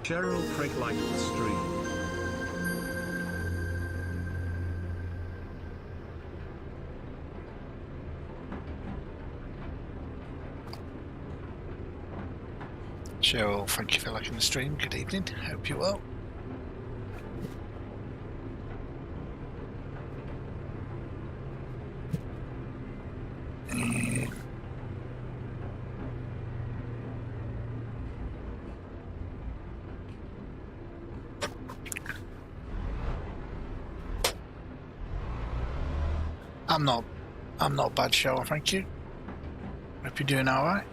Cheryl Craig liked the stream. Cheryl, thank you for liking the stream. Good evening. Hope you're well. I'm not bad, Cheryl, thank you. Hope you're doing alright.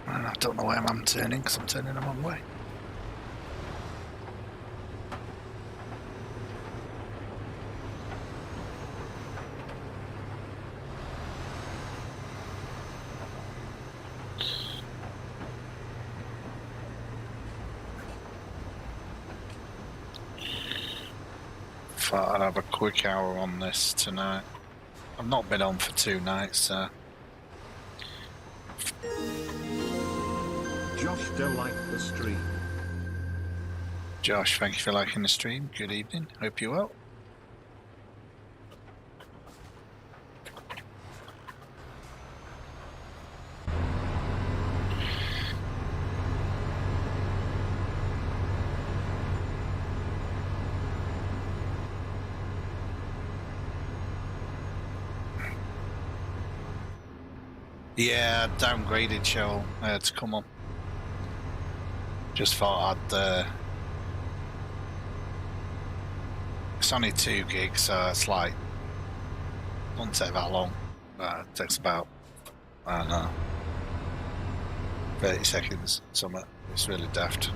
I don't know where I'm turning because I'm turning the wrong way. Thought I'd have a quick hour on this tonight. I've not been on for 2 nights, so. Josh don't like the stream. Josh, thank you for liking the stream. Good evening. Hope you're well. Yeah, downgraded show to come on. Just thought I'd. It's only 2 gigs, so it's like. Doesn't take that long. It takes about, I don't know, 30 seconds, something. It's really daft.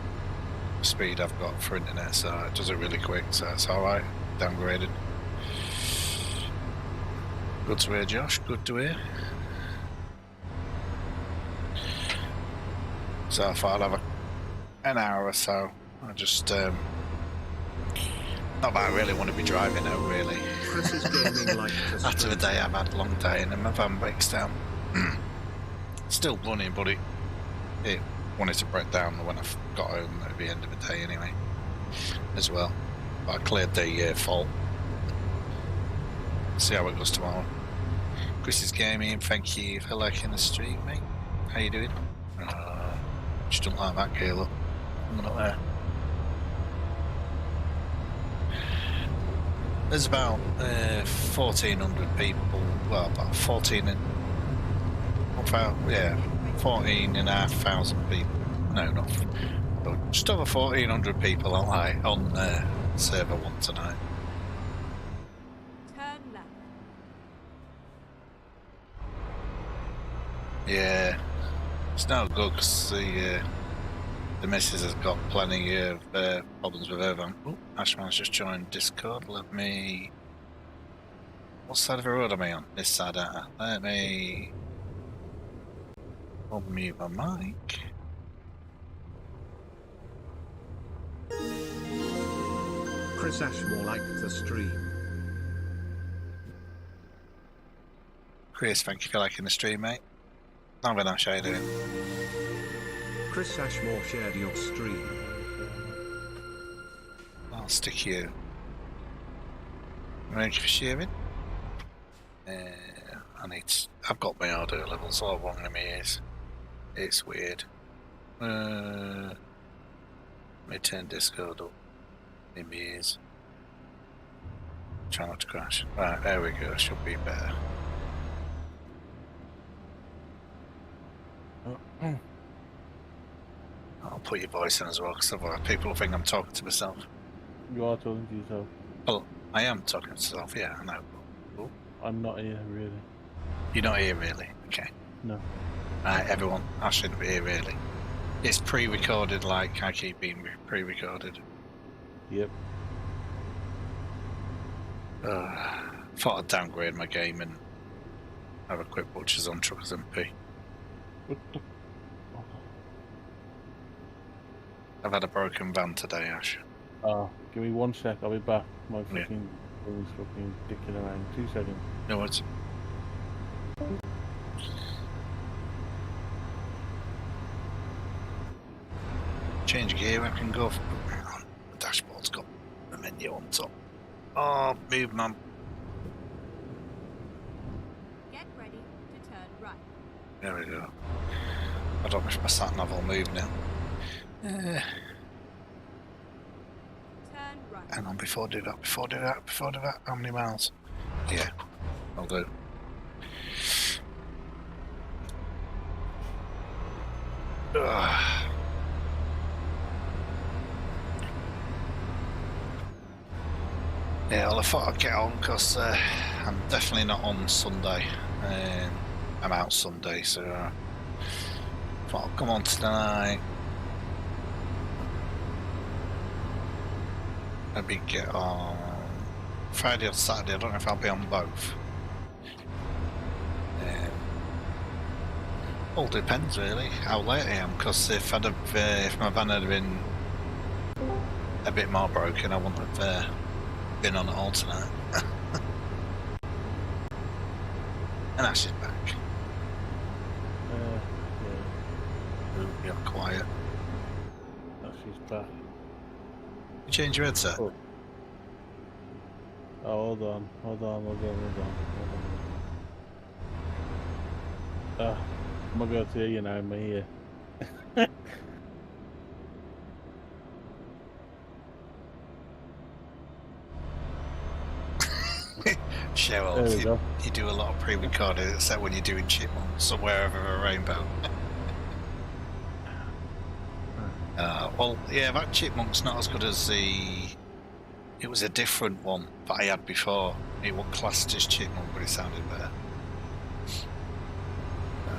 The speed I've got for internet, so it does it really quick, so it's alright. Downgraded. Good to hear, Josh. Good to hear. So I thought I'd have an hour or so. I just, not that I really want to be driving out, really. Chris is gaming like After the day I've had a long day and then my van breaks down. Still running, but it wanted to break down when I got home at the end of the day anyway, as well. But I cleared the fault. See how it goes tomorrow. Chris is gaming, thank you for liking the stream, mate. How you doing? Just don't like that, Caleb. I'm not there. There's about 1,400 people. Well, about 14,500 people. No, not. Just over 1,400 people on server 1 tonight. Turn left. Yeah. It's no good because the missus has got plenty of problems with her van. Oh, Ashman's just joined Discord. Let me... What side of the road am I on? This side, Let me... unmute my mic. Chris Ashmore liked the stream. Chris, thank you for liking the stream, mate. Not very nice, how you doing? Chris Ashmore shared your stream. I'll stick you. Thank you for sharing. I've got my audio levels all wrong in my ears. It's weird. Let me turn Discord up in my ears. Try not to crash. Right, there we go. Should be better. I'll put your voice in as well, because otherwise people will think I'm talking to myself. You are talking to yourself. Well, I am talking to myself, yeah, I know. Cool. I'm not here, really. You're not here, really? Okay. No. Right, everyone, I shouldn't be here, really. It's pre-recorded, like I keep being pre-recorded. Yep. Thought I'd downgrade my game and have a quick butchers on TruckersMP. What the... I've had a broken van today, Ash. Give me 1 sec, I'll be back. My fucking phone's fucking dicking around. 2 seconds. No worries. change gear, I can go. Hang on, the dashboard's got the menu on top. Oh, move, man. Get ready to turn right. There we go. I don't know if my sat nav will move now. Turn right. Hang on, before I do that, how many miles? Yeah, I'll do. Ugh. Yeah, well, I thought I'd get on because I'm definitely not on Sunday. I'm out Sunday, so I thought I'll come on tonight. Maybe get on Friday or Saturday. I don't know if I'll be on both. All depends really how late I am. Because if my van had been a bit more broken, I wouldn't have been on it all tonight. And Ash is back. Yeah. Ooh, you're quiet. She's back. You change your headset? Oh, hold on. I'm not going to hear you now in my ear. Cheryl, you do a lot of pre-recording, except when you're doing Chipmunks or wherever a rainbow. Well, yeah, that Chipmunk's not as good as it was a different one that I had before. It wasn't classed as Chipmunk, but it sounded better. I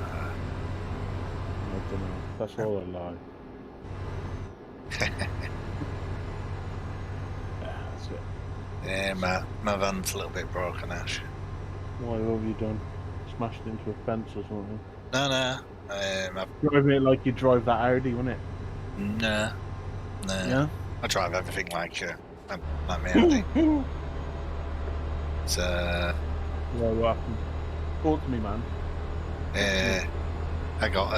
don't know. That's all a lie. That's it. Yeah, my van's a little bit broken, Ash. What have you done? Smashed into a fence or something? No. Driving it like you drive that Audi, wasn't it? No. Yeah? I drive everything like me, Audi. So, Yeah, what happened? Talk to me, man. I've got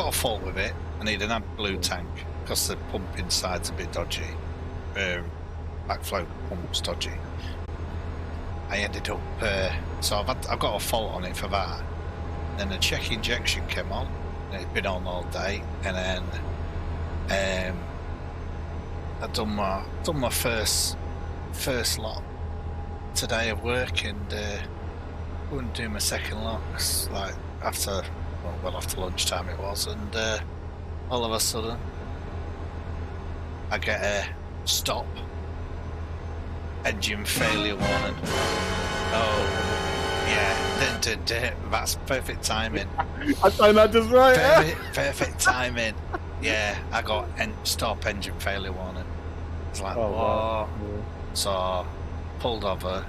a fault with it. I need an AdBlue tank because the pump inside's a bit dodgy. Backflow pump's dodgy. I ended up so I've got a fault on it for that. Then the check injection came on. And it'd been on all day, and then I'd done my first lot today of work, and wouldn't do my second lot. Like after lunchtime it was, and all of a sudden I get a stop, engine failure warning. Oh yeah, that's perfect timing. I found that just right. Perfect timing. Yeah, I got stop engine failure warning. It's like, oh, wow. Yeah. So pulled over,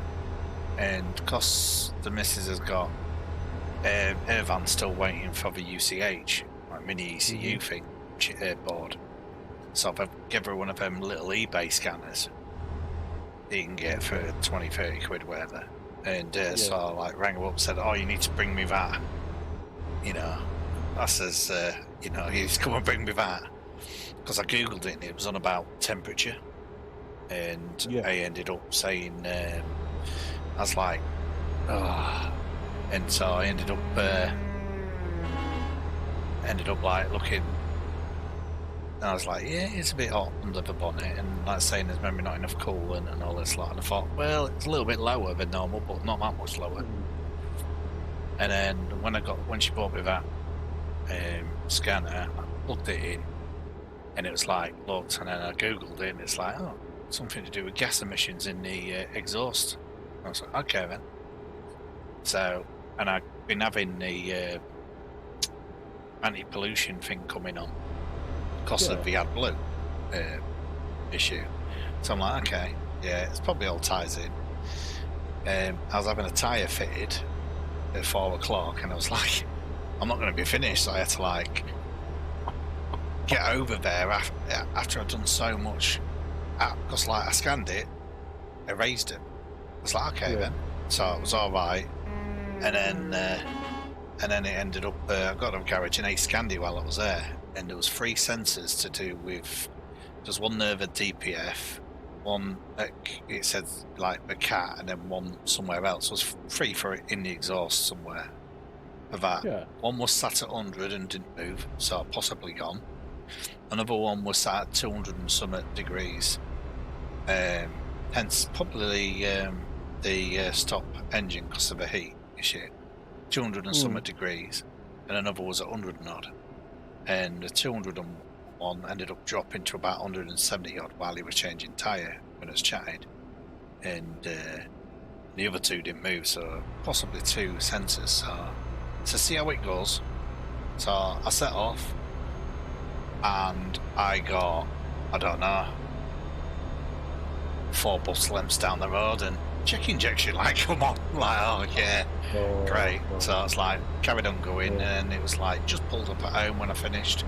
and because the missus has got her van still waiting for the UCH, like mini ECU thing, board. So I've given her one of them little eBay scanners that you can get for 20-30 quid, whatever. And so I like rang her up and said, "Oh, you need to bring me that." You know, I says, "You know, you just come and bring me that," because I googled it and it was on about temperature, and I ended up saying, I was like, "Oh," and so I ended up like looking. And I was like, yeah, it's a bit hot under the bonnet, and like saying there's maybe not enough coolant and all this lot. And I thought, well, it's a little bit lower than normal, but not that much lower. And then when she bought me that scanner, I plugged it in, and it was like, looked, and then I googled it, and it's like, oh, something to do with gas emissions in the exhaust. And I was like, okay then. So, and I've been having the anti-pollution thing coming on. Because of the AdBlue issue. So I'm like, okay, yeah, it's probably all ties in. I was having a tyre fitted at 4 o'clock, and I was like, I'm not going to be finished, so I had to like get over there after I'd done so much. Because like I scanned it, erased it. I was like, okay then. So it was all right. And then it ended up, I got to the garage and I scanned it while I was there. and there was 3 sensors to do with. There's one there at DPF, one it said like the cat, and then one somewhere else. There was 3 for it in the exhaust somewhere. For that, Yeah. one was sat at 100 and didn't move, so possibly gone. Another one was sat at 200 and some degrees, hence probably the stop engine because of the heat issue. 200 and some degrees, and another was at 100 and odd, and the 201 ended up dropping to about 170 odd while he was changing tyre when it was chatted, and the other 2 didn't move, so possibly 2 sensors. So to see how it goes, so I set off and I got, I don't know, 4 bus lengths down the road and check injection, like, come on, like, oh yeah, great. So it's like carried on going, and it was like just pulled up at home when I finished,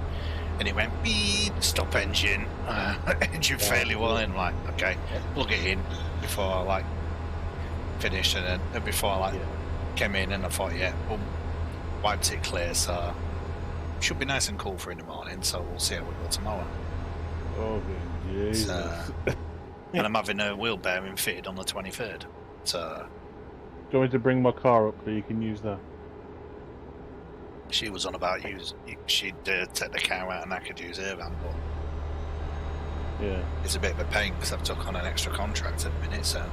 and it went beep, stop engine, engine fairly well, and like, okay, plug it in before I like finished, and then before I like came in, and I thought, yeah, boom, wiped it clear, so should be nice and cool for in the morning, so we'll see how we go tomorrow. Oh, Jesus. And I'm having a wheel bearing fitted on the 23rd, so... Do you want me to bring my car up so you can use that? She was on about she'd take the car out and I could use her van, but... Yeah. It's a bit of a pain because I've took on an extra contract at the minute, so...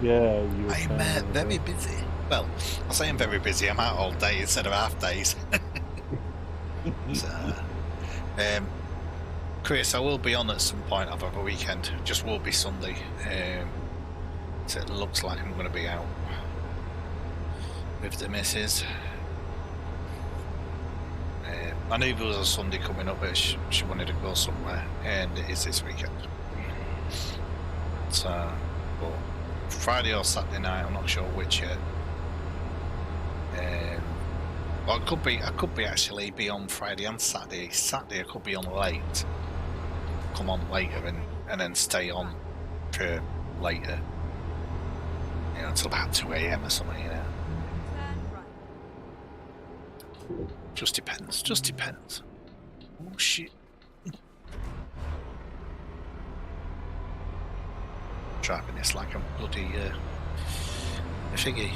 Yeah, you were I'm very busy. Well, I say I'm very busy, I'm out all day instead of half days. So, Chris, I will be on at some point over the weekend. Just won't be Sunday. So it looks like I'm going to be out with the missus. I knew there was a Sunday coming up, but she wanted to go somewhere, and it is this weekend. So, but Friday or Saturday night, I'm not sure which yet. Well, I could be actually be on Friday and Saturday. Saturday I could be on late. Come on later and then stay on for later. You know, until about 2 AM or something, you know. Turn right. Just depends. Oh shit. Driving this like a bloody a figgy.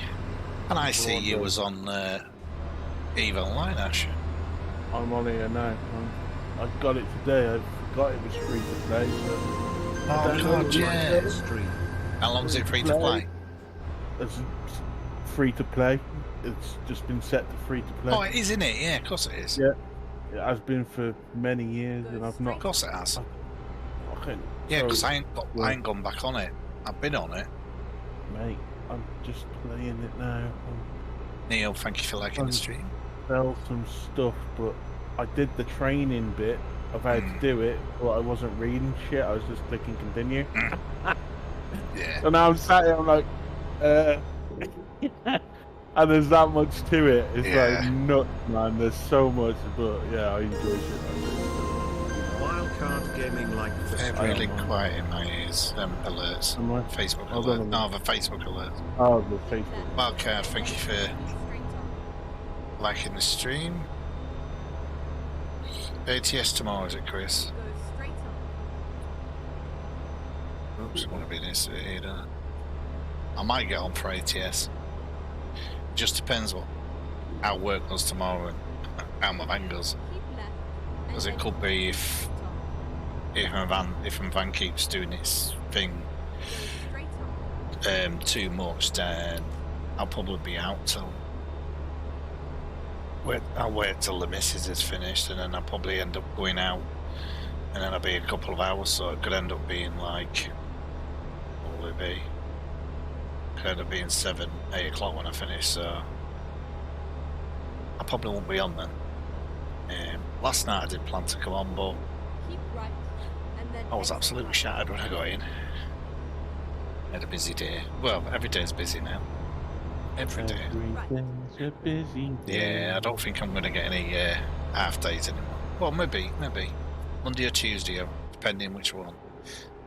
And I see you was on EVE Online, Ash. I'm on here now. I got it today. I forgot it was free to play. So Oh god, yeah. Stream. How long is it free to play? It's free to play. It's just been set to free to play. Oh, it is, isn't it? Yeah, of course it is. Yeah. It has been for many years, and I've not. Of course it has. Okay. Yeah, because I ain't gone back on it. I've been on it. Mate, I'm just playing it now. Neil, thank you for liking the stream. Sell some stuff, but I did the training bit of how to do it, but I wasn't reading shit. I was just clicking continue. Yeah. And now I'm sat here, I'm like, and there's that much to it. It's like nuts, man. There's so much, but yeah, I enjoy shit like this. Wildcard Gaming like They're really quiet in my ears. Alerts. Am I? Facebook Hold on a alert. minute. No, the Facebook alert. Oh, the Facebook. Wildcard, thank you for Straight on. liking the stream. ATS tomorrow, is it, Chris? Go straight on. Oops, I want to be this here. I might get on for ATS. Just depends how work goes tomorrow and how my van goes. Keep left. and Because it then could be straight on. if my van keeps doing its thing Go straight on. too much, then I'll probably be out till. I'll wait till the missus is finished, and then I'll probably end up going out, and then I'll be a couple of hours, so it could end up being like, what will it be? Could end up being 7, 8 o'clock when I finish, so I probably won't be on then. Last night I did plan to come on, but Keep right. And then I was exit absolutely right. shattered when I got in. Had a busy day. Well, every day's busy now. Every day. Everything's a busy day. Yeah, I don't think I'm going to get any half days anymore. Well, maybe. Monday or Tuesday, depending which one.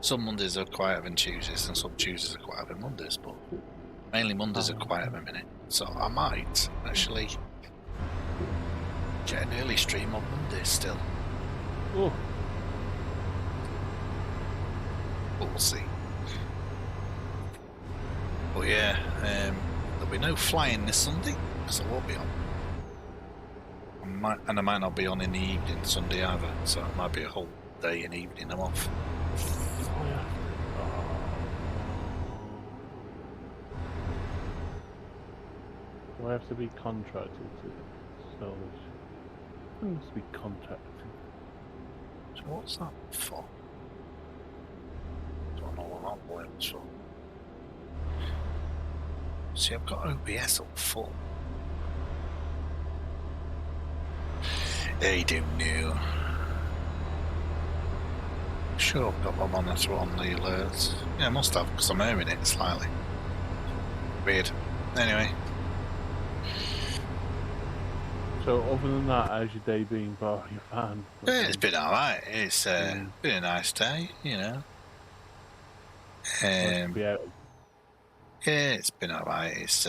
Some Mondays are quieter than Tuesdays, and some Tuesdays are quieter than Mondays, but mainly Mondays are quieter at the minute. So I might actually get an early stream on Monday still. Oh, But we'll see. But yeah, there'll be no flying this Sunday because I won't be on. I might not be on in the evening Sunday either, so it might be a whole day and evening I'm off. oh yeah. Do I have to be contracted to sell this? I must be contracted. So what's that for? Don't know what that boil's for. See, I've got OBS up full. They don't know. Sure, I've got my monitor on the alerts. Yeah, I must have, because I'm hearing it slightly. Weird. Anyway. So other than that, how's your day been, bar your fan? Yeah, it's been alright. It's been a nice day, you know. Nice to be out. Yeah, it's been alright. It's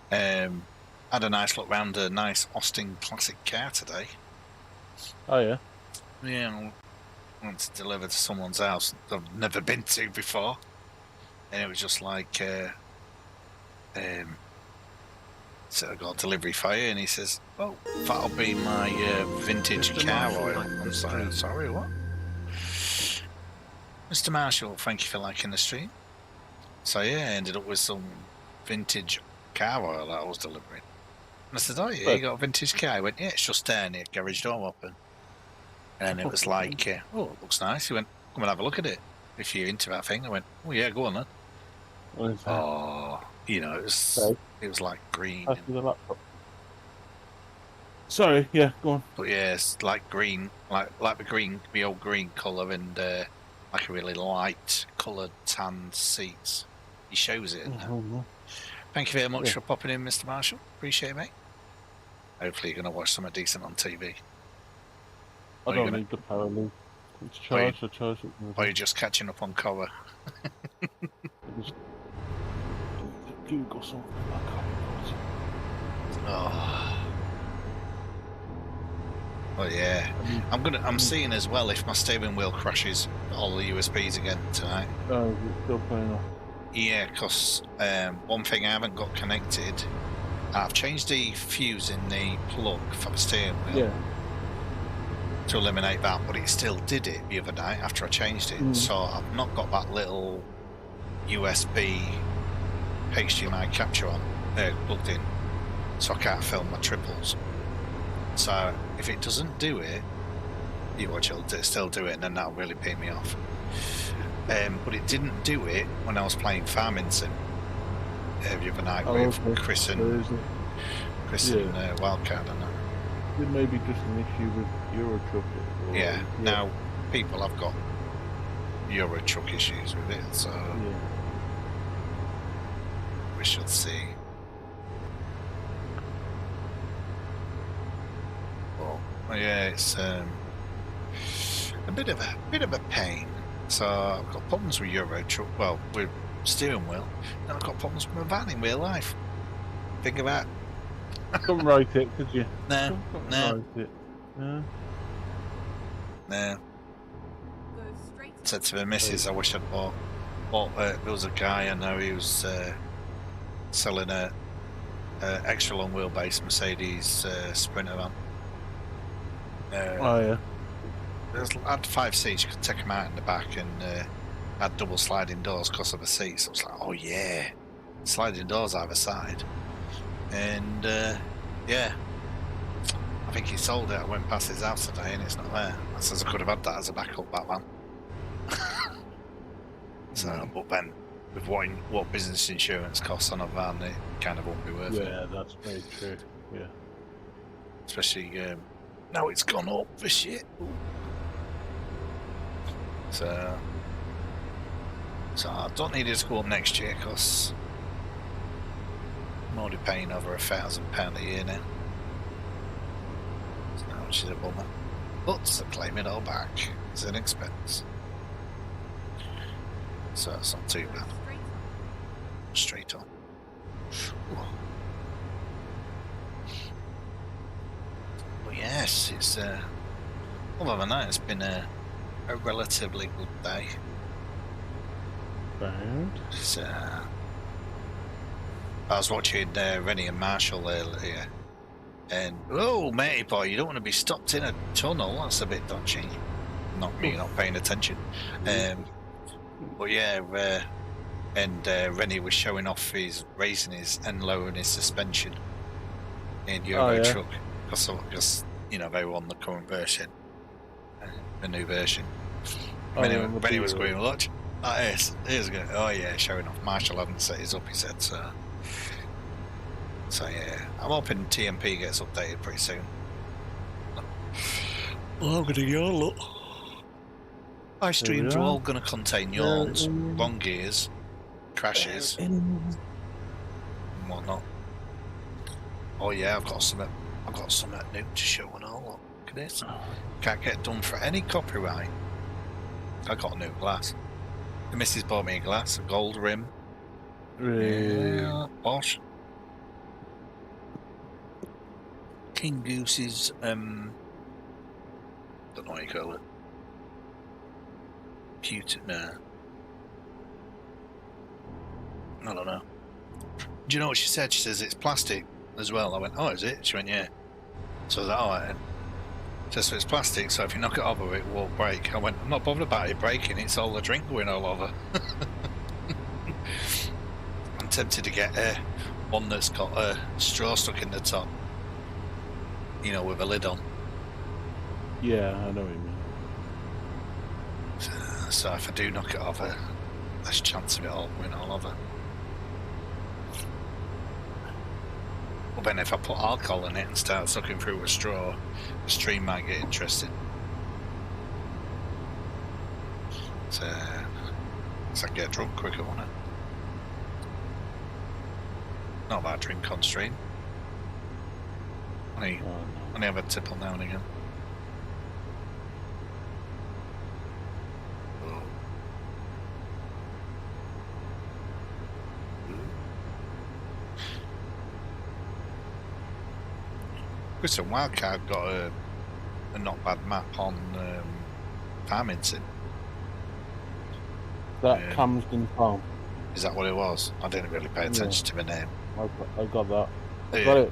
had a nice look round a nice Austin classic car today. Oh yeah. Yeah, I went to deliver to someone's house I've never been to before, and it was just like, so I got a delivery for you, and he says, "Oh, that'll be my vintage car oil." I'm sorry, what? Mr. Marshall, thank you for liking the stream. So yeah, I ended up with some vintage car oil that I was delivering. And I said, "Oh yeah, you got a vintage car?" He went, "Yeah, it's just there, and the garage door open." And it was like, "Oh, it looks nice." He went, "Come and have a look at it if you're into that thing." I went, "Oh yeah, go on then." What is that? Oh, you know, it was like green. Pass me the laptop. Sorry, yeah, go on. But yeah, it's like green, like the old green colour, and like a really light coloured tan seats. He shows it. Thank you very much for popping in, Mr. Marshall. Appreciate it, mate. Hopefully you're going to watch something decent on TV. I don't need the power loop. It's charged, I charge it. Or you're just catching up on cover. Google something. Oh. Oh yeah. I'm seeing as well if my steering wheel crashes all the USBs again tonight. Oh, it's still playing off. Yeah, because one thing I haven't got connected, I've changed the fuse in the plug for the steering wheel to eliminate that, but it still did it the other night after I changed it. So I've not got that little USB HDMI capture on plugged in, so I can't film my triples. So if it doesn't do it, you watch it'll still do it, and then that'll really pay me off. But it didn't do it when I was playing Farming Sim the other night with Chris and Wildcard and that. It may be just an issue with Euro Truck. Yeah. Now people have got Euro Truck issues with it, so we shall see. Well, yeah, it's a bit of a pain. So I've got problems with Euro Truck, well, with steering wheel, and I've got problems with my van in real life. Think of that. Couldn't write it, could you? No. No. Go straight. Said to the missus, I wish I'd bought there was a guy I know he was selling a extra long wheelbase Mercedes Sprinter van. I had 5 seats, you could take them out in the back, and had double sliding doors because of the seats. I was like, oh yeah, sliding doors either side. And yeah, I think he sold it. I went past his house today and it's not there. I says I could have had that as a backup, that van. So, but then with what business insurance costs on a van, it kind of won't be worth it. Yeah, that's very true. Yeah. Especially now it's gone up for shit. So I don't need it to go up next year because I'm already paying over £1,000 a year now. So, which is a bummer. But to claim it all back is an expense. So it's not too bad. Straight on. Well, yes, yes, it's other than that, it's been a relatively good day. Found. It's, I was watching Rennie and Marshall earlier, and oh, matey boy, you don't want to be stopped in a tunnel. That's a bit dodgy. Not me, not paying attention. But yeah, and Rennie was showing off his raising his and lowering his suspension in Euro Truck because you know they were on the current version, the new version. Rennie was going, look, here's going, oh yeah, showing off. Marshall hadn't set his up, he said, so yeah, I'm hoping TMP gets updated pretty soon. Well, I'm gonna yawn, look. My streams are all going to contain yawns, wrong gears, crashes, and whatnot. Oh yeah, I've got something new to show and all. Look at this. Can't get done for any copyright. I got a new glass. The missus bought me a glass, a gold rim. Yeah, Bosch. King Goose's, don't know what you call it. Cute, no. I don't know. Do you know what she said? She says it's plastic as well. I went, oh, is it? She went, yeah. So I was like, all right. She says it's plastic, so if you knock it over, it won't break. I went, I'm not bothered about it breaking. It's all the drink going all over. I'm tempted to get one that's got a straw stuck in the top. You know, with a lid on. Yeah, I know what you mean. So if I do knock it over, there's a chance of it all going all over. But then if I put alcohol in it and start sucking through a straw, the stream might get interested. So I can get drunk quicker, won't it? Not about drink on stream. Only have a tipple now and again. Listen, Wildcard got a not bad map on Farmington. That Camden Farm. Is that what it was? I didn't really pay attention to the name. I got that. I got it.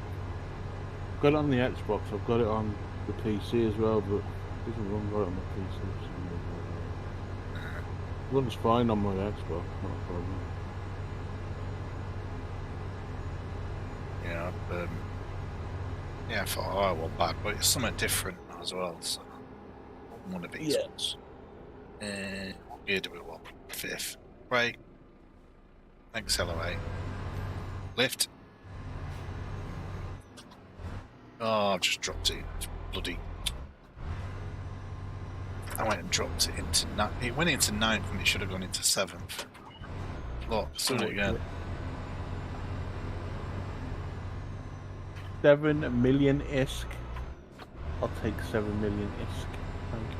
Got it on the Xbox. I've got it on the PC as well, but it doesn't run right on my PC. It runs fine on my Xbox. Not a problem. Yeah. Yeah, I thought, oh, it wasn't bad, but it's something different as well, so one of these ones. What gear do we want? Fifth. Brake. Accelerate. Lift. Oh, I've just dropped it. It's bloody... I went and dropped it into... It went into 9th and it should have gone into 7th. Look, let's do it again. 7 million ISK. I'll take 7 million ISK. Thank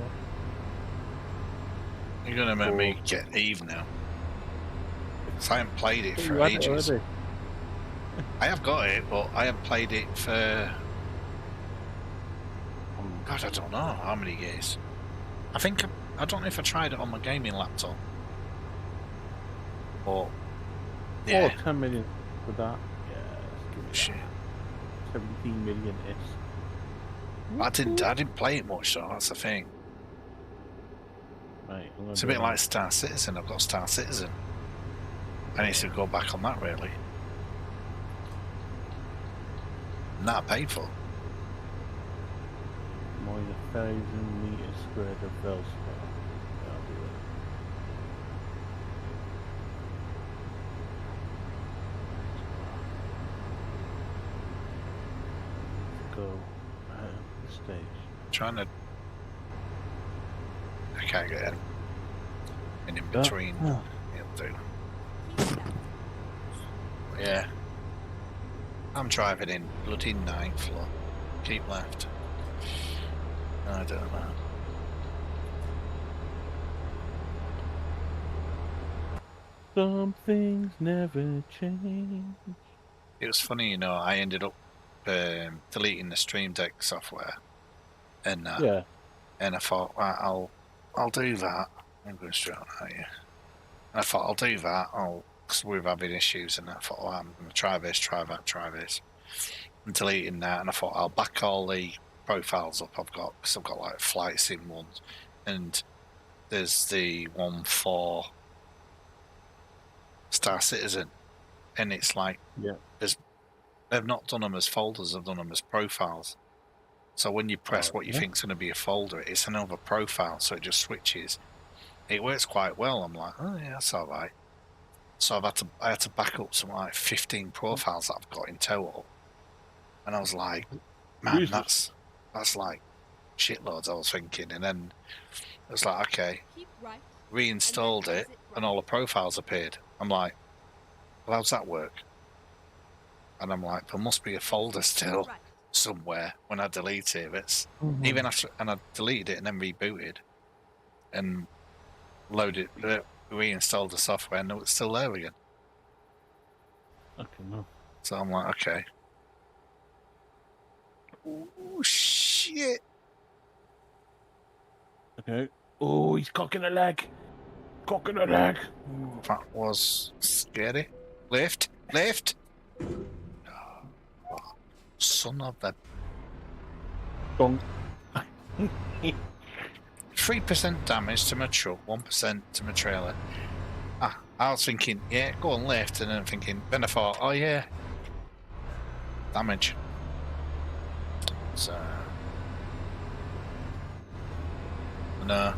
you. You're gonna make me get Eve now. Because I haven't played it for ages. I have got it, but I haven't played it for... God, I don't know how many years. I think... I don't know if I tried it on my gaming laptop. Or... Yeah. Oh, 10 million for that. Yeah, let's give it shit. 17 million I didn't play it much though, that's the thing. Right, it's a bit like Star Citizen. I've got Star Citizen. I need to go back on that really. And that I paid for. More than 1,000 meters squared of Velspar. Yeah, I'll do it. Go the stage. Trying to... I can't get in. And in between. It'll do. Yeah. I'm driving in bloody 9th floor. Keep left. I don't know. Some things never change. It was funny, you know, I ended up deleting the Stream Deck software and Yeah. and I thought, right, I'll do that. I'm going straight on at you. And I thought I'll do that. Because we were having issues, and I thought, oh, I'm going to try this, try that, try this, and deleting that. And I thought I'll back all the profiles up I've got, because I've got like flight sim ones, and there's the one for Star Citizen, and it's like, Yeah. they've not done them as folders, they've done them as profiles. So when you press what you think's going to be a folder, it's another profile, so it just switches. It works quite well. I'm like, oh yeah, that's all right. So I had to back up some like 15 profiles that I've got in total, and I was like, man, Jesus. that's like shitloads. I was thinking, and then it was like, okay, Keep right. reinstalled it, and all the profiles appeared. I'm like, well, how's that work? And I'm like, there must be a folder still Right. somewhere when I delete it. It's even after, and I deleted it and then rebooted and loaded, reinstalled the software, and it's still there again. Okay, no. So I'm like, okay. Oh shit! Okay. Oh, he's cocking a leg. Cocking a leg. That was scary. Lift. Son of a... Donk. 3% damage to my truck, 1% to my trailer. I was thinking, yeah, go on left, and then then I thought, oh yeah, damage. So, no. Out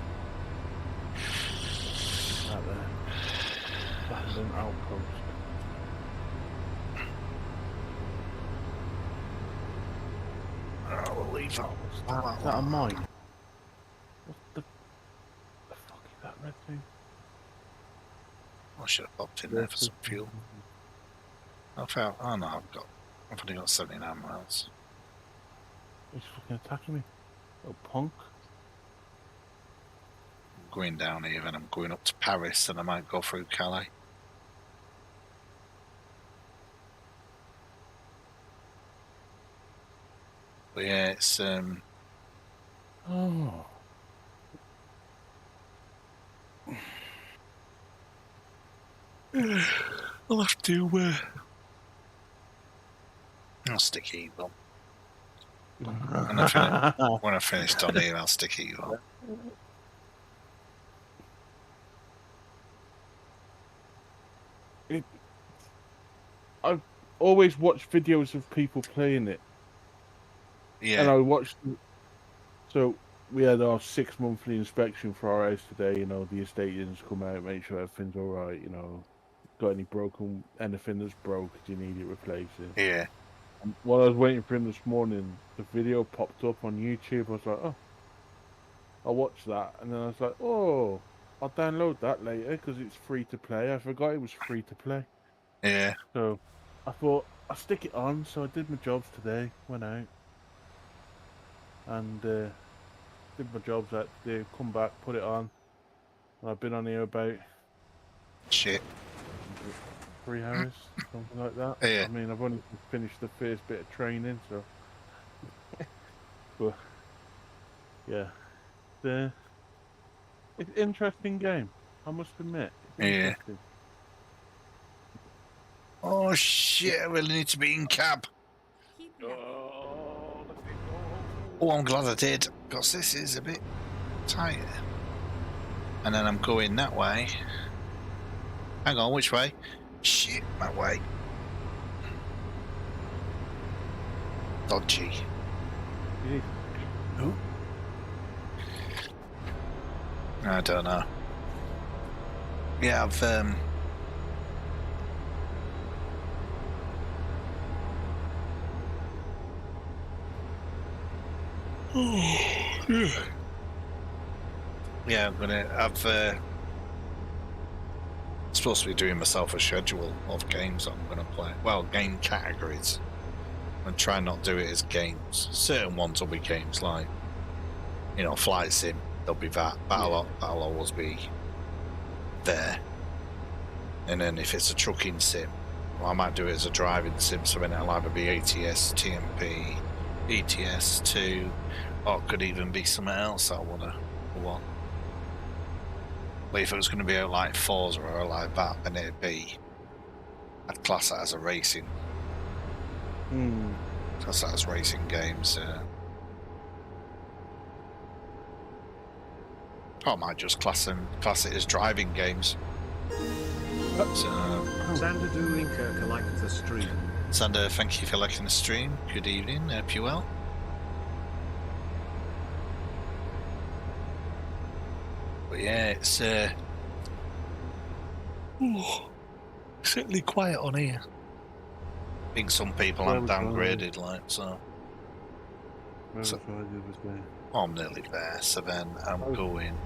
there. Abandoned outpost. We'll leave that. Is that a mine? What the fuck is that red thing? I should have popped in there for some fuel. I found. Oh no, I've only got 79 miles. He's fucking attacking me. Little punk. I'm going down here, and I'm going up to Paris, and I might go through Calais. But yeah, it's Oh. I'll have to I'll stick evil. When I finished on here, I'll stick evil. I've always watched videos of people playing it. Yeah. And I watched. So we had our 6 monthly inspection for our house today. You know, the estate agents come out, make sure everything's all right. You know, got any broken, anything that's broke, do you need it replacing? Yeah. And while I was waiting for him this morning, the video popped up on YouTube. I was like, oh, I'll watch that. And then I was like, oh, I'll download that later because it's free to play. I forgot it was free to play. Yeah. So I thought I'll stick it on. So I did my jobs today, went out and did my jobs out today, come back, put it on. And I've been on here about Shit. 3 hours, something like that. Yeah. I mean, I've only finished the first bit of training, so. But yeah, it's an interesting game. I must admit. It's interesting. Oh shit! I really need to be in cab. Keep left. Oh, I'm glad I did, because this is a bit tight. And then I'm going that way. Hang on, which way? Shit, that way. Dodgy. Who? I don't know. Yeah, I've yeah, I've supposed to be doing myself a schedule of games that I'm going to play. Well, game categories. And try not to do it as games. Certain ones will be games like, you know, flight sim. There'll be that. That'll always be there. And then if it's a trucking sim, well, I might do it as a driving sim. So then it'll either be ATS, TMP, ETS2, Or it could even be something else I want. But if it was going to be like Forza or like that, then it'd be. I'd class that as a racing. Class that as racing games. I might just class it as driving games. Xander doing Kirk liked the stream. Xander, thank you for liking the stream. Good evening. Hope you're well. But yeah, it's certainly quiet on here. I think some people have downgraded, like so. I'm nearly there, so then I'm going,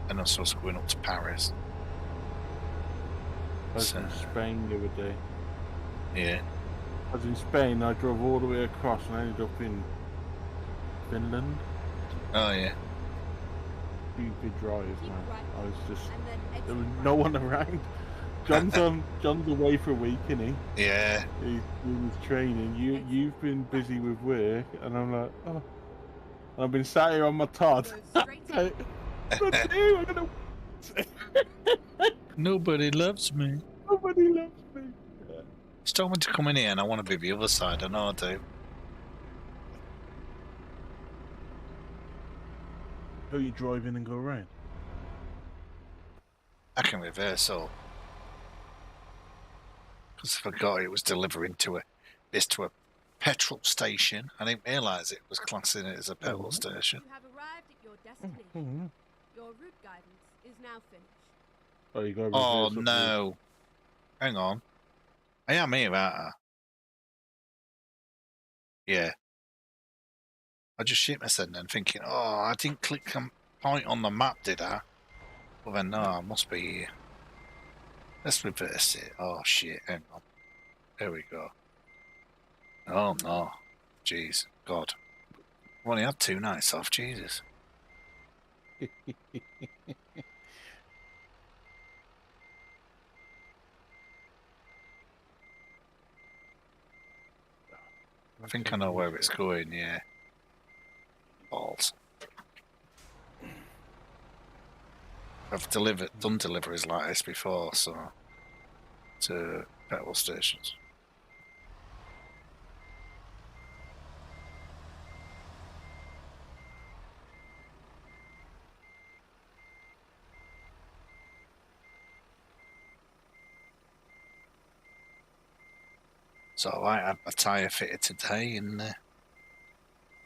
and I'm supposed to be going up to Paris. I was in Spain the other day. Yeah. I was in Spain. I drove all the way across, and I ended up in Finland. Oh yeah. Stupid drive, man. I was just there was no one around. John's away for a week, isn't he? Yeah. He was training. You've been busy with work, and I'm like, oh. I've been sat here on my Todd. Nobody loves me. Nobody loves me. Just told me to come in here, and I want to be the other side. I know I do. Oh, you drive in and go around? I can reverse up. Because I forgot it was delivering to a petrol station. I didn't realise it was classing it as a petrol station. You have arrived at your destination. Your route guidance is now finished. Oh, you got oh no. Hang on. I am here, aren't I? Yeah. I just shit myself then thinking, oh, I didn't click a point on the map, did I? Well then, no, I must be here. Let's reverse it. Oh shit, hang on. There we go. Oh no. Jeez. God. I've only had 2 nights off, Jesus. I think I know where it's going, yeah. Balls. I've done deliveries like this before, so to petrol stations. So I had my tyre fitted today, and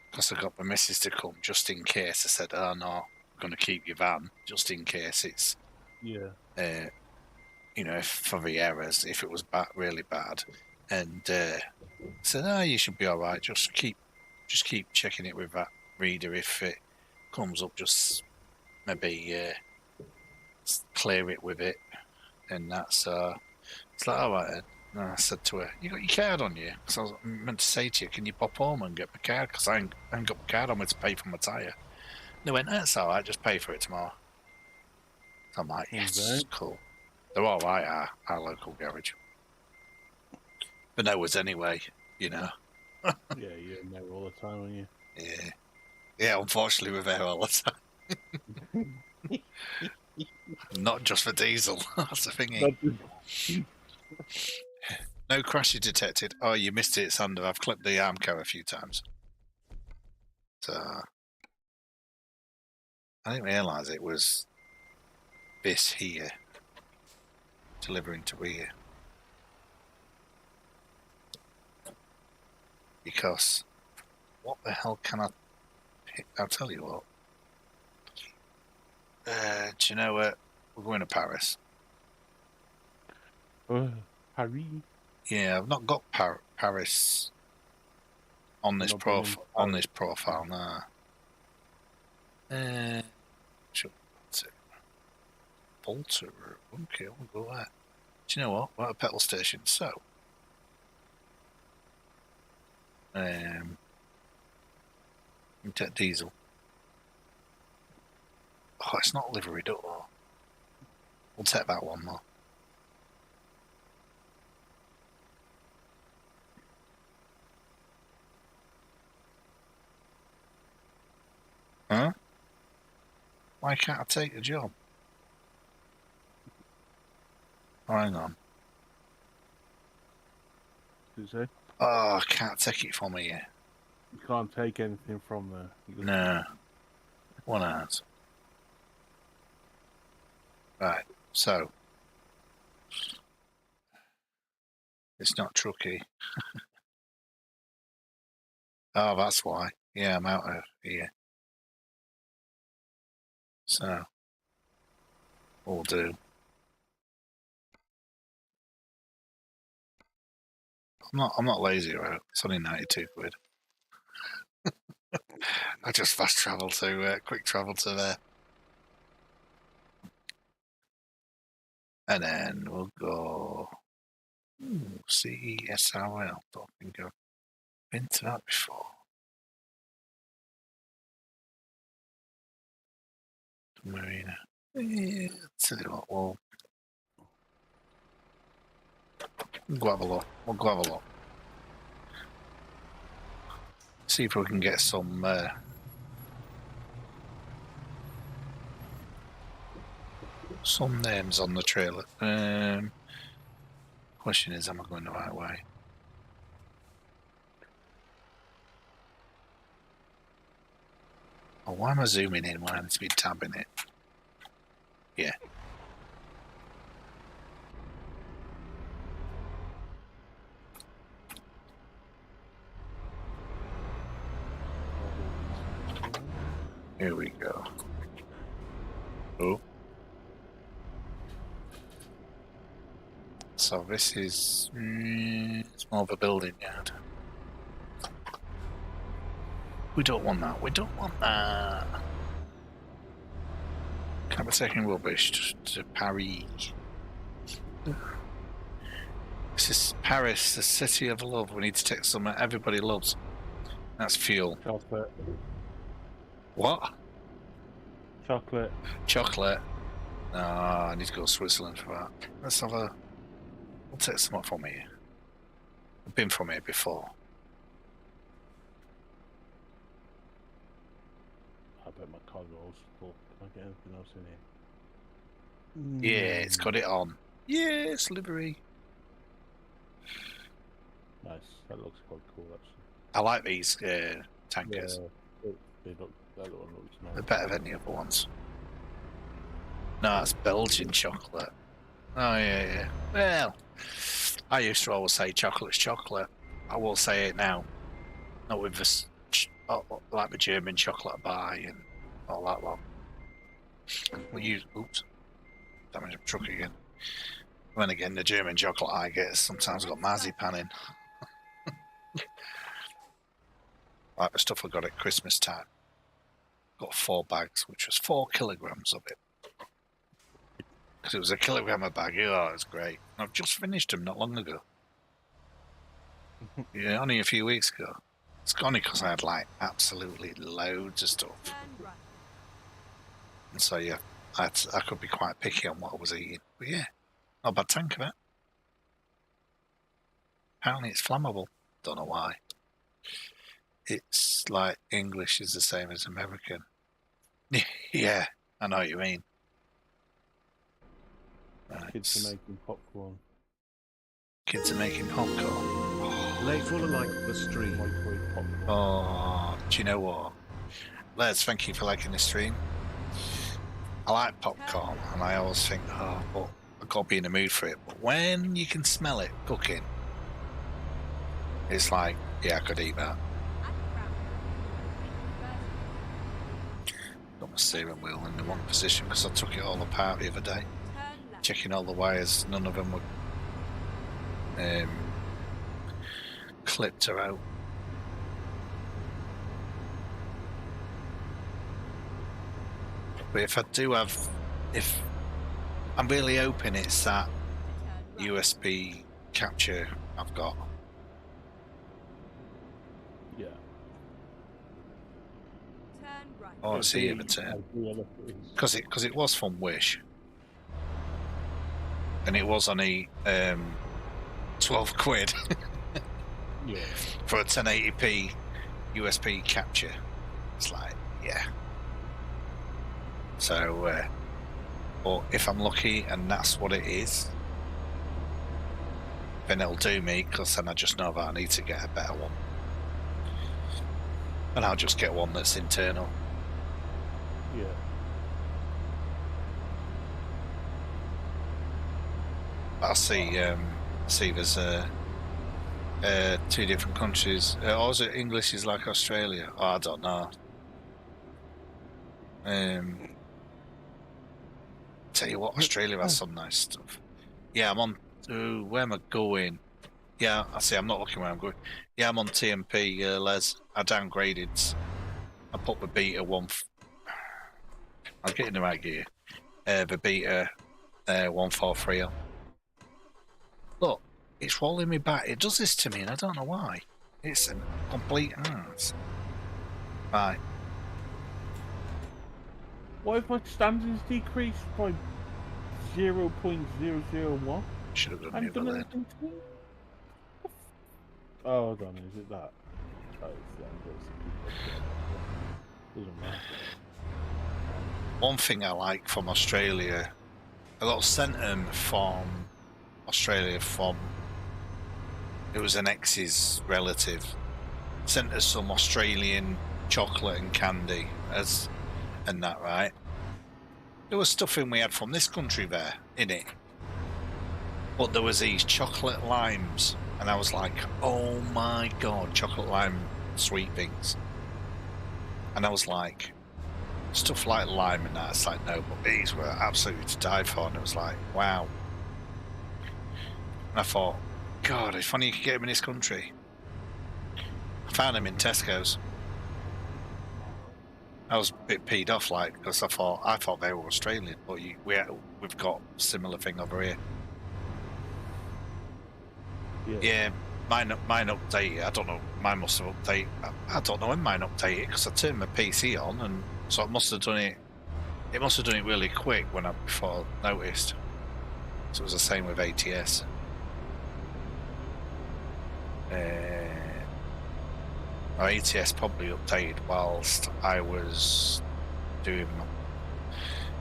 because I got my missus to come just in case, I said, "Oh no, I'm going to keep your van just in case it's you know, for the errors, if it was really bad." And said, "Oh, you should be all right. Just keep checking it with that reader. If it comes up, just maybe clear it with it." And that's it's like, all right then. And I said to her, "You got your card on you?" Because I was meant to say to you, "Can you pop home and get my card? Because I ain't got my card on me to pay for my tyre." And they went, "That's all right. Just pay for it tomorrow." So I'm like, "Yes, cool." They're all right, our local garage. But no was anyway, you know. Yeah, you're in there all the time, aren't you? Yeah. Yeah, unfortunately, we're there all the time. Not just for diesel. That's the thingy. No crashes detected. Oh, you missed it, Sander. I've clipped the Armco a few times. So I didn't realise it was this here. Delivering to here. Because what the hell can I pick? I'll tell you what. Do you know what? We're going to Paris. Paris? Yeah, I've not got Paris on this profile now. Bolter. Okay, we'll go there. Do you know what? We're at a petrol station, so we take diesel. Oh, it's not liveried up though. We'll take that one though. Huh? Why can't I take the job? Oh, hang on. Did it say? Oh, I can't take it from here. You can't take anything from there. You just- No. One out. Right, so. It's not trucky. Oh, that's why. Yeah, I'm out of here. So. Will do. I'm not lazy, right? It's only 92 quid. I just fast travel to quick travel to there. And then we'll go CESRL. Don't think I've been to that before. Marina. Yeah, tell you what, we'll go have a look. We'll go have a look. See if we can get some names on the trailer. Question is, am I going the right way? Oh, why am I zooming in when I need to be tabbing it? Yeah. Here we go. Oh. So this is it's more of a building yard. We don't want that. We don't want that. Can't be taking rubbish to Paris. This is Paris, the city of love. We need to take somewhere everybody loves. That's fuel. Chocolate. What? Chocolate. Chocolate. No, I need to go to Switzerland for that. Let's have a... We'll take some up from here. I've been from here before. I bet my cargo's full. Can I get anything else in here? Yeah, it's got it on. Yes, livery. Nice. That looks quite cool, actually. I like these tankers. Yeah, they look, that one looks nice. They're better than the other ones. No, it's Belgian chocolate. Oh, yeah. Well, I used to always say chocolate's chocolate. I will say it now. Not with this, like the German chocolate bar and all that lot. We use, oops, damage of truck again. Then again, the German chocolate I get has sometimes got marzipan in. Like the stuff I got at Christmas time. Got 4 bags, which was 4 kilograms of it. Because it was a kilogram a bag. Oh, it was great. I've just finished them not long ago. Yeah, only a few weeks ago. It's only because I had like absolutely loads of stuff. Turn right. And so yeah, I could be quite picky on what I was eating. But yeah, not a bad tank of it. Apparently it's flammable. Don't know why. It's like English is the same as American. Yeah, I know what you mean. Kids are making popcorn. Kids are making popcorn. Lay fuller like the stream. Microwave popcorn. Oh, do you know what? Les, thank you for liking the stream. I like popcorn, and I always think, oh, but I've got to be in the mood for it. But when you can smell it cooking, it's like, yeah, I could eat that. Got my steering wheel in the wrong position because I took it all apart the other day. Turn left. Checking all the wires, none of them were clipped her out. But if I do have, if I'm really hoping it's that Turn right. USB capture I've got. Yeah. Turn right. Oh, it's here the turn. Because it was from Wish. And it was only 12 quid Yeah. for a 1080p USB capture. It's like, yeah, So, but if I'm lucky and that's what it is, then it'll do me, because then I just know that I need to get a better one. And I'll just get one that's internal. Yeah. I see there's 2 different countries. Or is it English is like Australia? Oh, I don't know. Tell you what, Australia has some nice stuff. Yeah, I'm on. Where am I going? Yeah, I see. I'm not looking where I'm going. Yeah, I'm on TMP, Les. I downgraded. I put the beta one. I'm getting the right gear. The beta 143 on. Look, it's rolling me back. It does this to me, and I don't know why. It's a complete ass. Right. What if my standards decreased by 0.001? Should have done I'm the other gonna lane. continue. Oh, hold on, is it that? Oh, it's that. Doesn't matter. One thing I like from Australia, I got sent them from Australia from, it was an ex's relative, sent us some Australian chocolate and candy and that, right? There was stuff in we had from this country there, in it. But there was these chocolate limes, and I was like, oh my god, chocolate lime sweet things. And I was like, stuff like lime and that, it's like, no, but these were absolutely to die for, and it was like, wow. And I thought, God, if only you could get them in this country. I found them in Tesco's. I was a bit peed off, like, because I thought they were Australian, but we've got a similar thing over here. Yeah, mine updated. I don't know. Mine must have updated. I don't know when mine updated, because I turned my PC on, and so it must have done it. It must have done it really quick before I noticed. So it was the same with ATS. Our ATS probably updated whilst I was doing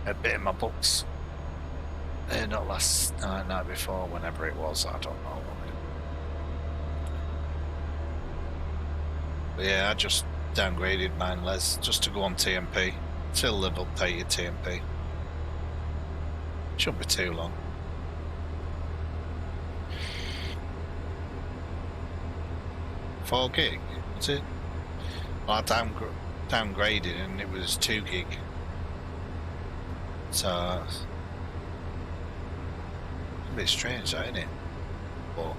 a bit of my books. Not last night before, whenever it was, I don't know. But yeah, I just downgraded mine, Les, just to go on TMP till they've updated TMP. Shouldn't be too long. Four gig, was it? Well, I downgraded and it was 2 gig. So a bit strange, that, isn't it? But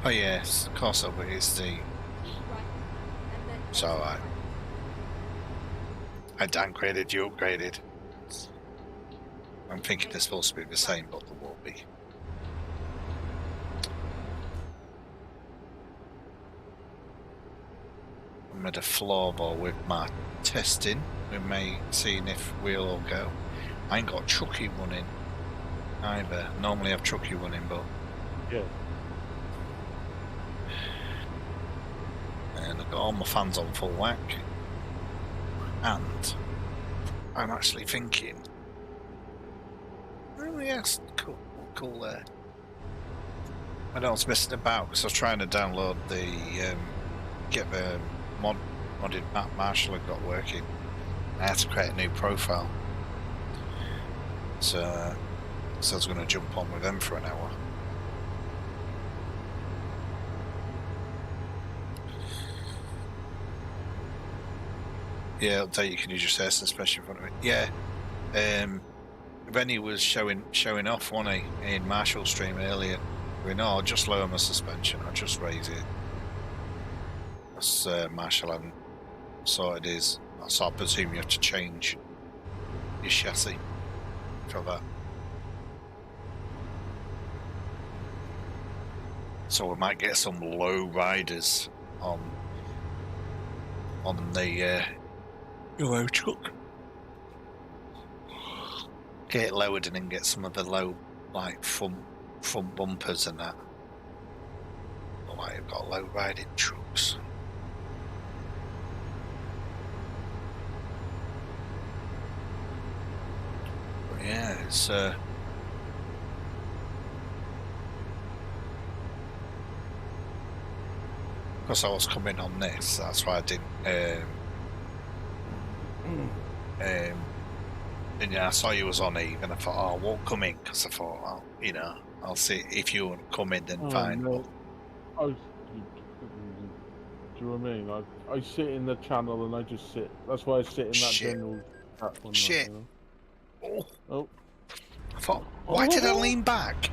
oh yes, of course it is the. It's alright. I downgraded, you upgraded. I'm thinking they're supposed to be the same, but they won't be. I made a floorball with my testing. We may see if we'll all go. I ain't got Trucky running either. Normally I have Trucky running, but yeah. And I've got all my fans on full whack. And I'm actually thinking, oh yes, cool there. I know I was messing about because I was trying to download the get the modded map Marshall had got working. I had to create a new profile, so I was going to jump on with them for an hour. Yeah, update. You can use your air suspension in front of it. Yeah, Rennie was showing off, wasn't he, in Marshall's stream earlier? We know, I'll just lower my suspension. I'll just raise it. That's Marshall hadn't sorted his. So I presume you have to change your chassis for that. So we might get some low riders on the Euro truck. Get it lowered and then get some of the low, like front bumpers and that. Not like you've got low riding trucks. It's because I was coming on this, that's why I didn't. And yeah, I saw you was on Eve, and I thought, oh, I won't come in because I thought, well, you know, I'll see if you want to come in, then Oh, fine. no. Do you know what I mean? I sit in the channel and I just sit. That's why I sit in that Shit. general chat one. Shit. You know? Oh, Oh. I thought, why did I lean back?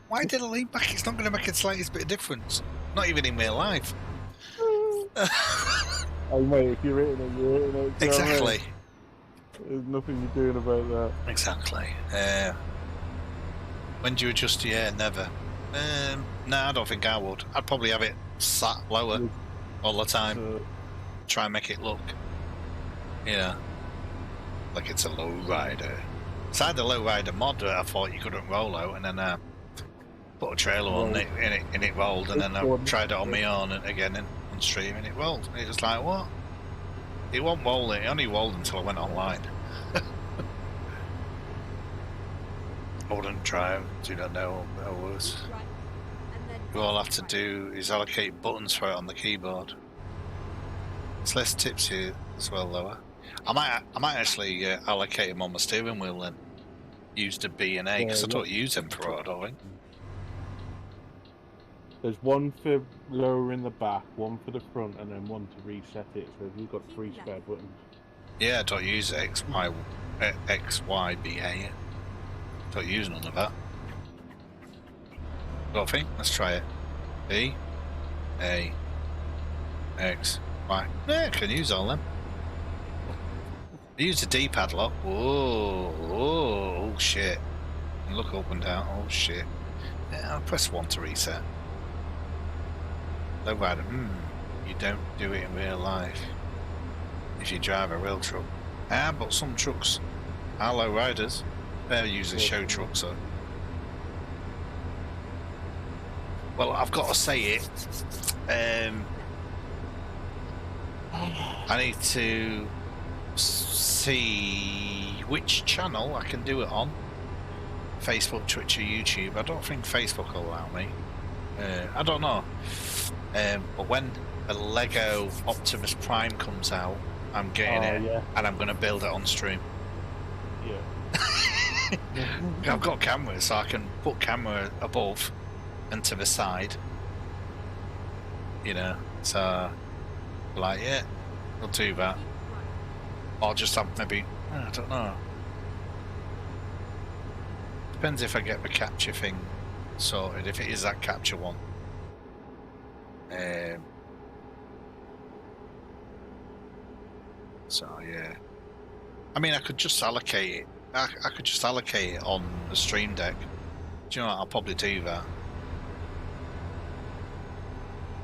Why did I lean back? It's not going to make the slightest bit of difference. Not even in real life. Oh, mate, if you're hitting it, you're hitting it. Do you know what I mean? Exactly. There's nothing you're doing about that. Exactly. When do you adjust your air? Never. No, I don't think I would. I'd probably have it sat lower all the time. Try and make it look, like it's a low rider. It's either low rider mod that I thought you couldn't roll out, and then put a trailer on it, and it rolled, and then I tried it on my own and again on stream, and it rolled. And it was like, what? It won't roll. It only rolled until I went online. I wouldn't try. Do not know how it was. You all have to do is allocate buttons for it on the keyboard. It's less tips here as well, lower. I might actually allocate them on my steering wheel and use the B and A because I don't use them for it, I think. There's one for lower in the back, one for the front, and then one to reset it. So you've got 3 spare buttons. Yeah, I don't use X, Y, B, A. Don't use none of that. Don't think. Let's try it. B, A, X, Y. Yeah, I can use all them. I use the D-pad lock. Whoa, oh shit. And look up and down. Oh shit. Yeah, I'll press 1 to reset. Low rider. You don't do it in real life. If you drive a real truck. But some trucks are low riders. They're using show trucks, so. Well, I've got to say it. I need to see which channel I can do it on. Facebook, Twitch, or YouTube. I don't think Facebook will allow me. I don't know. But when a Lego Optimus Prime comes out, I'm getting it, and I'm going to build it on stream. Yeah. I've got cameras, so I can put camera above and to the side. So like, yeah, I'll do that. Or just have maybe, I don't know. Depends if I get the capture thing sorted, if it is that capture one. So yeah. I mean, I could just allocate it. I could just allocate it on the stream deck. Do you know what? I'll probably do that.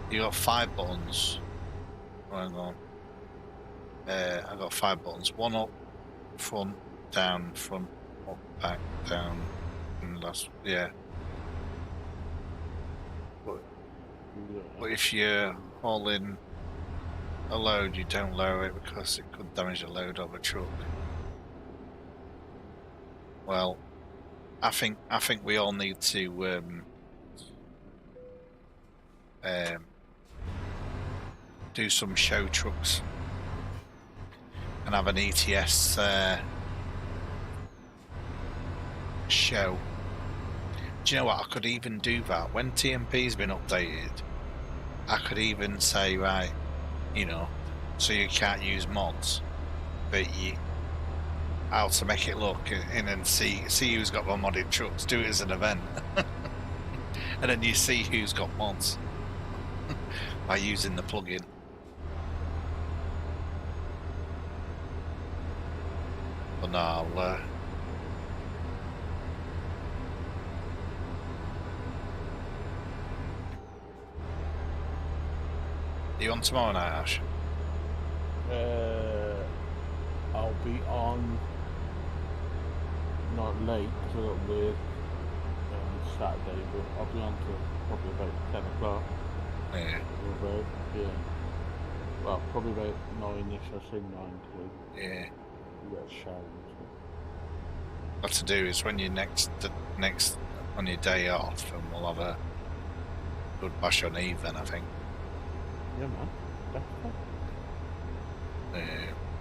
You got 5 buttons. Hang on. I got 5 buttons. 1 up, front, down, front, up, back, down, and last. Yeah. But if you're hauling a load, you don't lower it because it could damage the load of a truck. Well, I think we all need to do some show trucks and have an ETS show. Do you know what? I could even do that when TMP's been updated. I could even say, right, so you can't use mods, but how to make it look, and then see who's got the modded trucks. Do it as an event, and then you see who's got mods by using the plugin. But no, I'll. Are you on tomorrow night, Ash? I'll be on. Not late, because I got weird Saturday, but I'll be on till probably about 10 o'clock. Yeah. Well, probably about 9ish, I say 9 to. Yeah. You get a shower and stuff. what to do is when you next on your day off, and we'll have a good bash on Eve then, I think. Yeah, man. Definitely.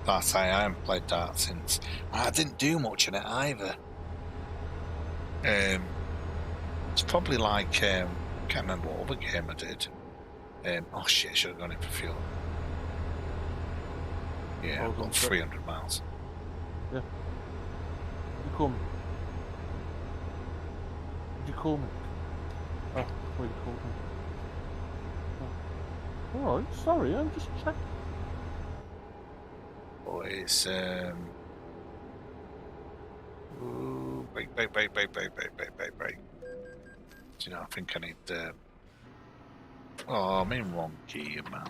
That I haven't played that since. I didn't do much in it either. It's probably like can't remember what other game I did. Oh shit! I should have gone in for fuel. Yeah, I've got 300 miles. Yeah. You call me. Did you call me? Oh, well, you called me. Oh. Alright, sorry, I'm just checking. Oh, it's ooh, break. Do you know? I think I need. Oh, I'm in wrong gear, man.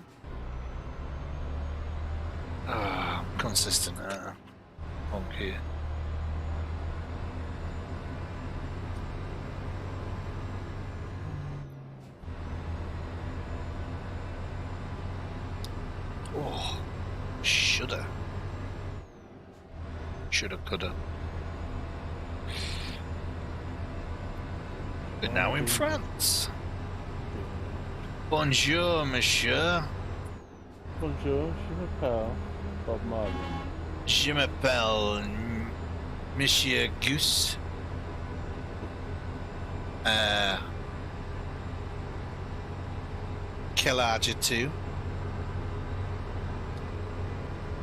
Ah, I'm consistent. Wrong gear. Oh, shoulda, coulda. But now in France. Bonjour, monsieur. Bonjour, je m'appelle Bob Marley. Je m'appelle Monsieur Goose. Quel âge as-tu?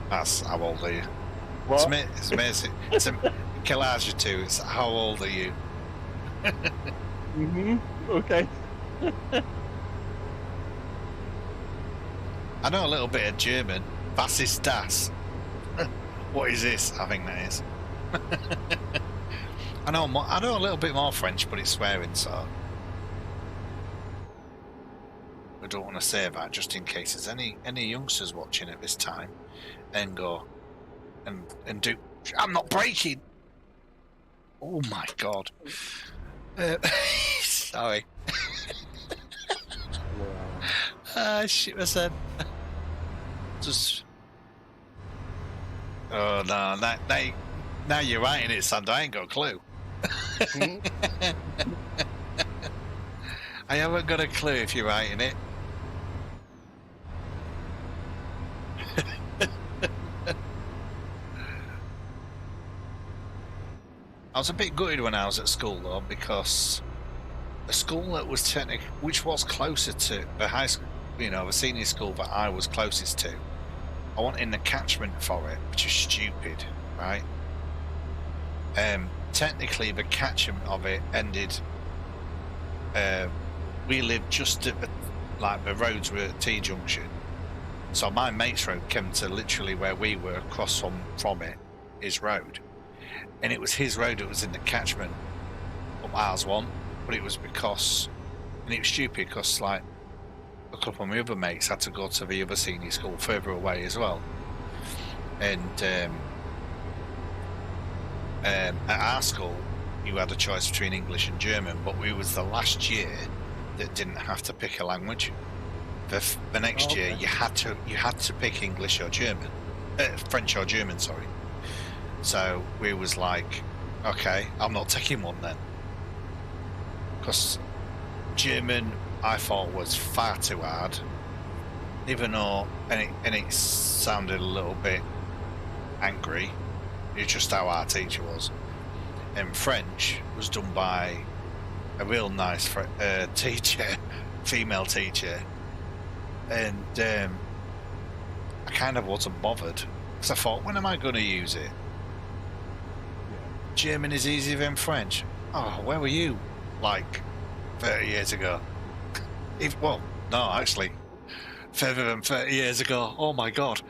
That's how old are you? What? It's amazing. It's quel âge as-tu? It's how old are you? Okay. I know a little bit of German. Was ist das? What is this? I think that is. I know a little bit more French, but it's swearing, so I don't want to say that just in case there's any youngsters watching at this time and go and do. I'm not braking. Oh my god. Sorry. Shit myself. Just. Oh no! Now you're writing it, Sander. I ain't got a clue. I haven't got a clue if you're writing it. I was a bit gutted when I was at school though, because a school that was which was closer to the high school, you know, the senior school that I was closest to, I want in the catchment for it, which is stupid, right? Technically the catchment of it ended, we lived just at the roads were at T-junction, so my mate's road came to literally where we were across from it, his road, and it was his road that was in the catchment up ours one, but it was because, and it was stupid because like a couple of my other mates had to go to the other senior school further away as well, and at our school you had a choice between English and German, but we was the last year that didn't have to pick a language. The next year you had to pick English or German, French or German, sorry. So we was like, okay, I'm not taking one then, because German I thought was far too hard, even though and it sounded a little bit angry. It's just how our teacher was. And French was done by a real nice teacher, female teacher, and I kind of wasn't bothered because I thought, when am I going to use it? German is easier than French. Oh, where were you like 30 years ago? Well, no, actually, further than 30 years ago. Oh my god.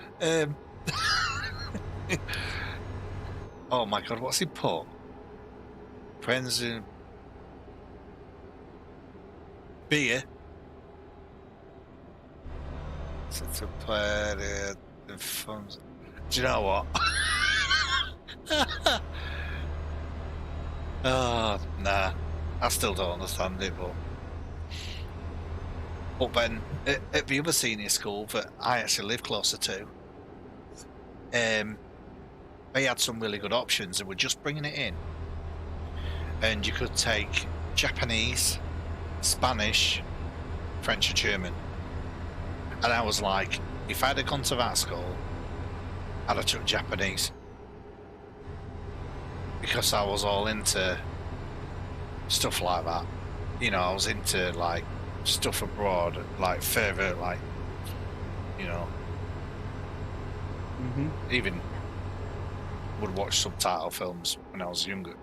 Oh my god, what's he put? Friends in beer. To play the phones. Do you know what? Oh, nah. I still don't understand it, but then at the other senior school that I actually live closer to, they had some really good options and were just bringing it in. and you could take Japanese, Spanish, French, or German. And I was like, if I'd have gone to that school, I'd have took Japanese. Because I was all into stuff like that. You know, I was into like stuff abroad, like further, like, you know, even would watch subtitle films when I was younger.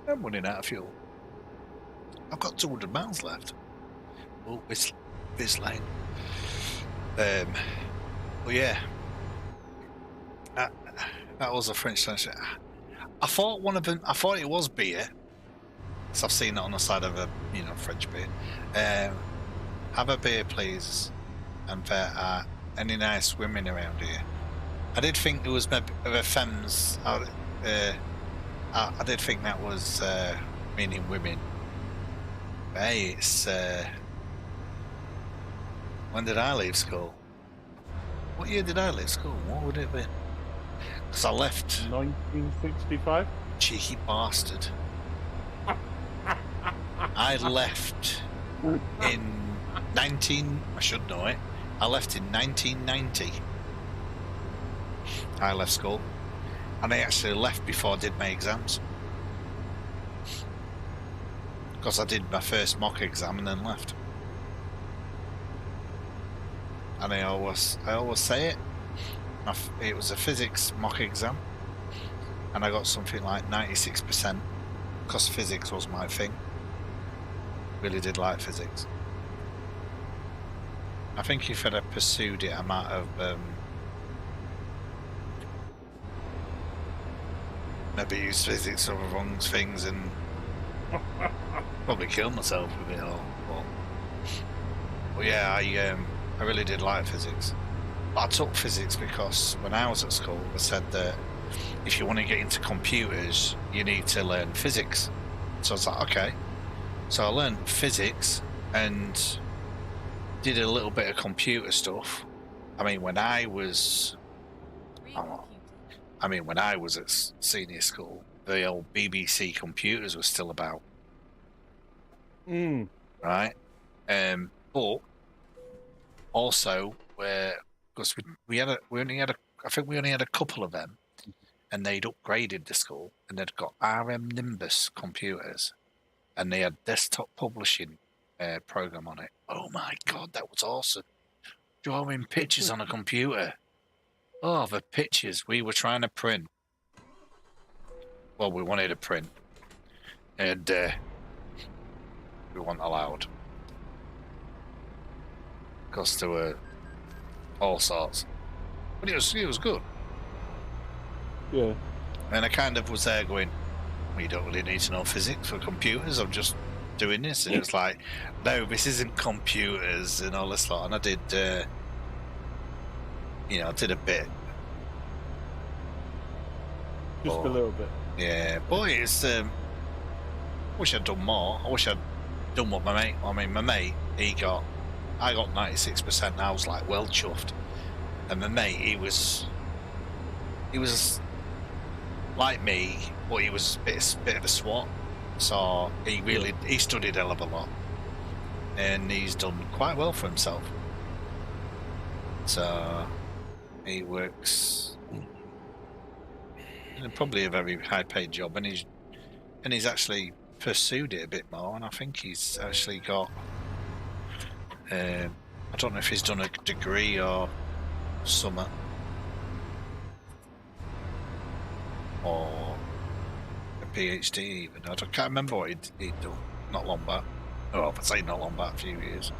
I'm running out of fuel. I've got 200 miles left. Oh, this lane. But yeah, that was a French translation. I thought one of them. I thought it was beer. So I've seen it on the side of a, you know, French beer. Have a beer, please. And there are any nice women around here. I did think there was maybe the femmes. I did think that was meaning women. But hey, it's when did I leave school? What year did I leave school? What would it be? Because I left. 1965. Cheeky bastard. I left in I should know it. I left in 1990. I left school. And I actually left before I did my exams. Because I did my first mock exam and then left. And I always say it. It was a physics mock exam. And I got something like 96%. Because physics was my thing. Really did like physics. I think if I'd have pursued it, I might have maybe used physics for the wrong things and probably killed myself with it all. But yeah, I really did like physics. But I took physics because when I was at school, they said that if you want to get into computers, you need to learn physics. So I was like, okay. So I learned physics and did a little bit of computer stuff. I mean, when I was at senior school, the old BBC computers were still about. Right? But also, because we only had a couple of them, and they'd upgraded the school, and they'd got RM Nimbus computers, and they had desktop publishing program on it. Oh my god, that was awesome! Drawing pictures on a computer. Oh, the pictures we were trying to print. Well, we wanted to print, and we weren't allowed because there were all sorts. But it was good. Yeah. And I kind of was there going, well, you don't really need to know physics for computers. I'm just doing this, and it was like, no, this isn't computers and all this lot. And I did, I did a bit. Just a little bit. Yeah, but it's. I wish I'd done more. I wish I'd done what my mate. I mean, my mate, I got 96%. And I was like, well chuffed. And my mate, he was like me, but he was a bit of a swot. So he studied a hell of a lot, and he's done quite well for himself. So he works in probably a very high-paid job, and he's actually pursued it a bit more. And I think he's actually got. I don't know if he's done a degree or something, or a PhD even. I can't remember what he'd done. Not long back. Oh, I'd say not long back, a few years.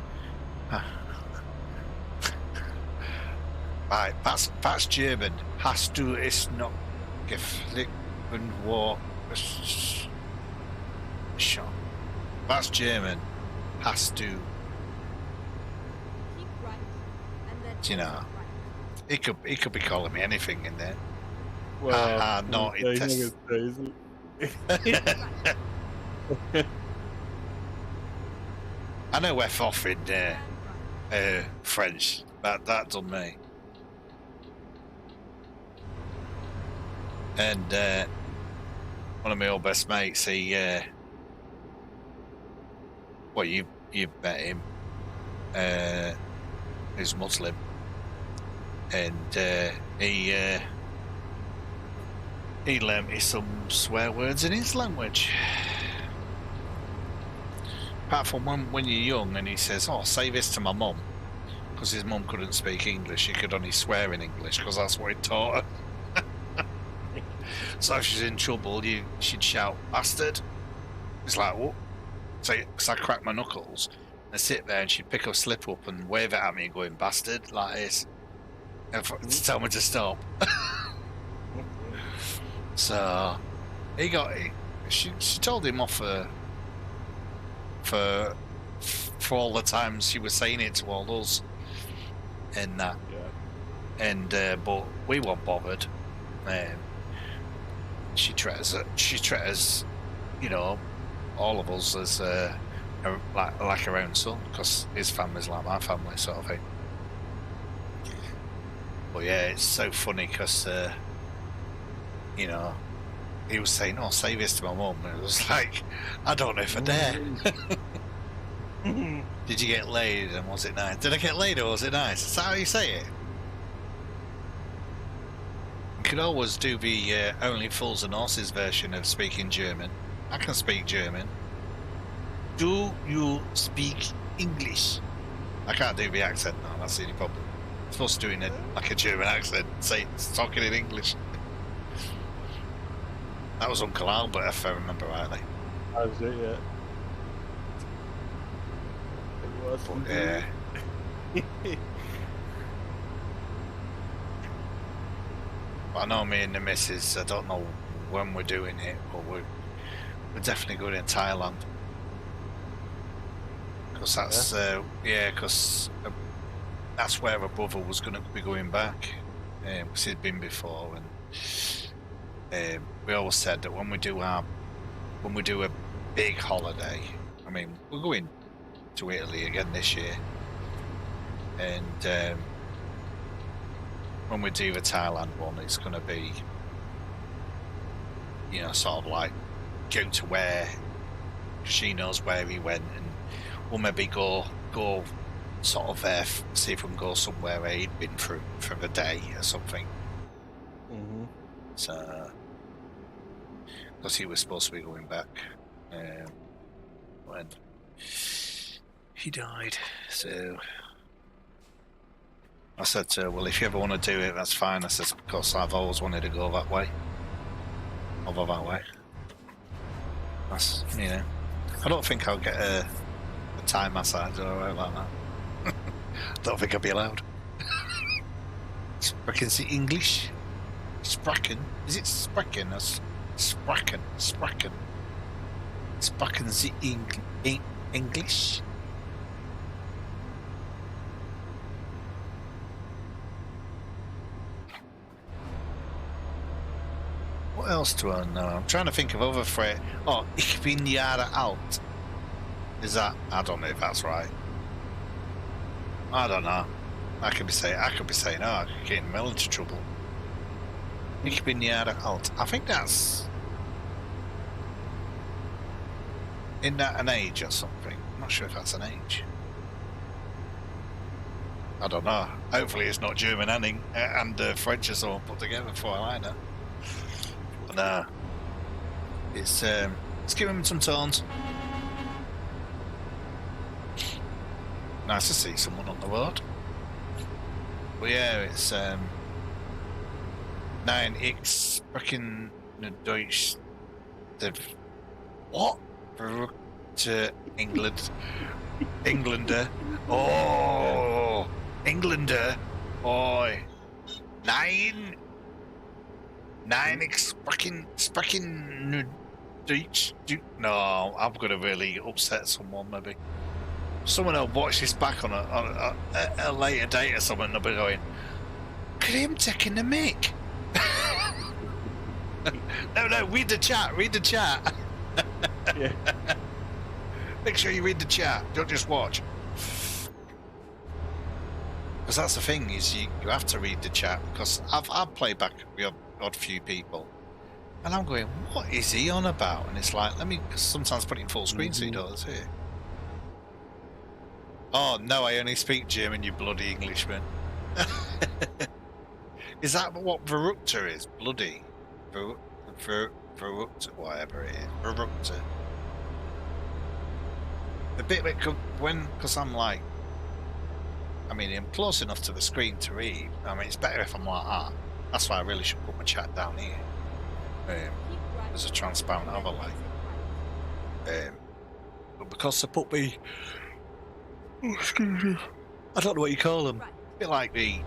Right, that's German. Hast du es noch geflickt und wo schon? That's German. Hast du? Keep right, and then You know, right. he could be calling me anything in there. Well, not in test. I know F off in French. That done me. And one of my old best mates, he, well, you've met him, he's Muslim, and he learnt me some swear words in his language. Apart from when you're young and he says, oh, say this to my mum, because his mum couldn't speak English, he could only swear in English because that's what he taught her. So if she's in trouble, she'd shout, bastard. It's like, what? So, because I crack my knuckles, and sit there and she'd pick a slip up and wave it at me going, bastard, like this, and to tell me to stop. So she told him off for all the times she was saying it to all us and that. Yeah. And but we weren't bothered. She treats us, you know, all of us as like her own son, because his family's like my family, sort of thing. But yeah, it's so funny because you know, he was saying, oh, say this to my mum, and it was like, I don't know if I dare. Did you get laid and was it nice? Did I get laid or was it nice? Is that how you say it? You could always do the Only Fools and Horses version of speaking German. I can speak German. Do you speak English? I can't do the accent now, that's the only problem. I'm supposed to do it like a German accent, say talking in English. That was Uncle Albert, if I remember rightly. That was it, yeah. It was. But, yeah. But I know me and the missus, I don't know when we're doing it, but we're definitely going in Thailand. Because that's, because that's where a brother was going to be going back. Because he'd been before, and we always said that when we do a big holiday, I mean, we're going to Italy again this year, and when we do the Thailand one, it's going to be, you know, sort of like go to where she knows where he went, and we'll maybe go sort of there, see if we can go somewhere where he'd been for the day or something. Mm-hmm. So, because he was supposed to be going back when he died. So I said to her, well, if you ever want to do it, that's fine. I said, because I've always wanted to go that way. Over that way. That's, you know, I don't think I'll get a Thai massage or anything like that. Don't think I'll be allowed. Spraken the English? Spraken? Is it Spraken? Spraken. Spraken the English? What else do I know? I'm trying to think of other phrases. Oh, ich bin Jahre alt. Is that? I don't know if that's right. I don't know. I could be saying, oh, I could get in military trouble. Ich bin Jahre alt. I think that's... Isn't that an age or something? I'm not sure if that's an age. I don't know. Hopefully it's not German and French is all put together before I know. But no. It's, let's give him some tones. Nice to see someone on the road. But yeah, it's 9x freaking Deutsch. What? To England. Englander. Oh, Englander. Oi. 9x freaking Deutsch. No, I'm gonna really upset someone maybe. Someone will watch this back on a later date or something, and they'll be going, look at him taking the mic. No, read the chat. Yeah. Make sure you read the chat, don't just watch. Because that's the thing, is you have to read the chat, because I've played back with odd few people, And I'm going, what is he on about? And it's like, let me sometimes put it in full screen so you Mhm. don't see it. Oh, no, I only speak German, you bloody Englishman. Is that what Verrückter is? Bloody. Verrückter, whatever it is. Verrückter. The bit that because I'm like, I mean, I'm close enough to the screen to read. I mean, it's better if I'm like that. That's why I really should put my chat down here. There's a transparent overlay. But because I put me... Oh, excuse me. I don't know what you call them. A bit like the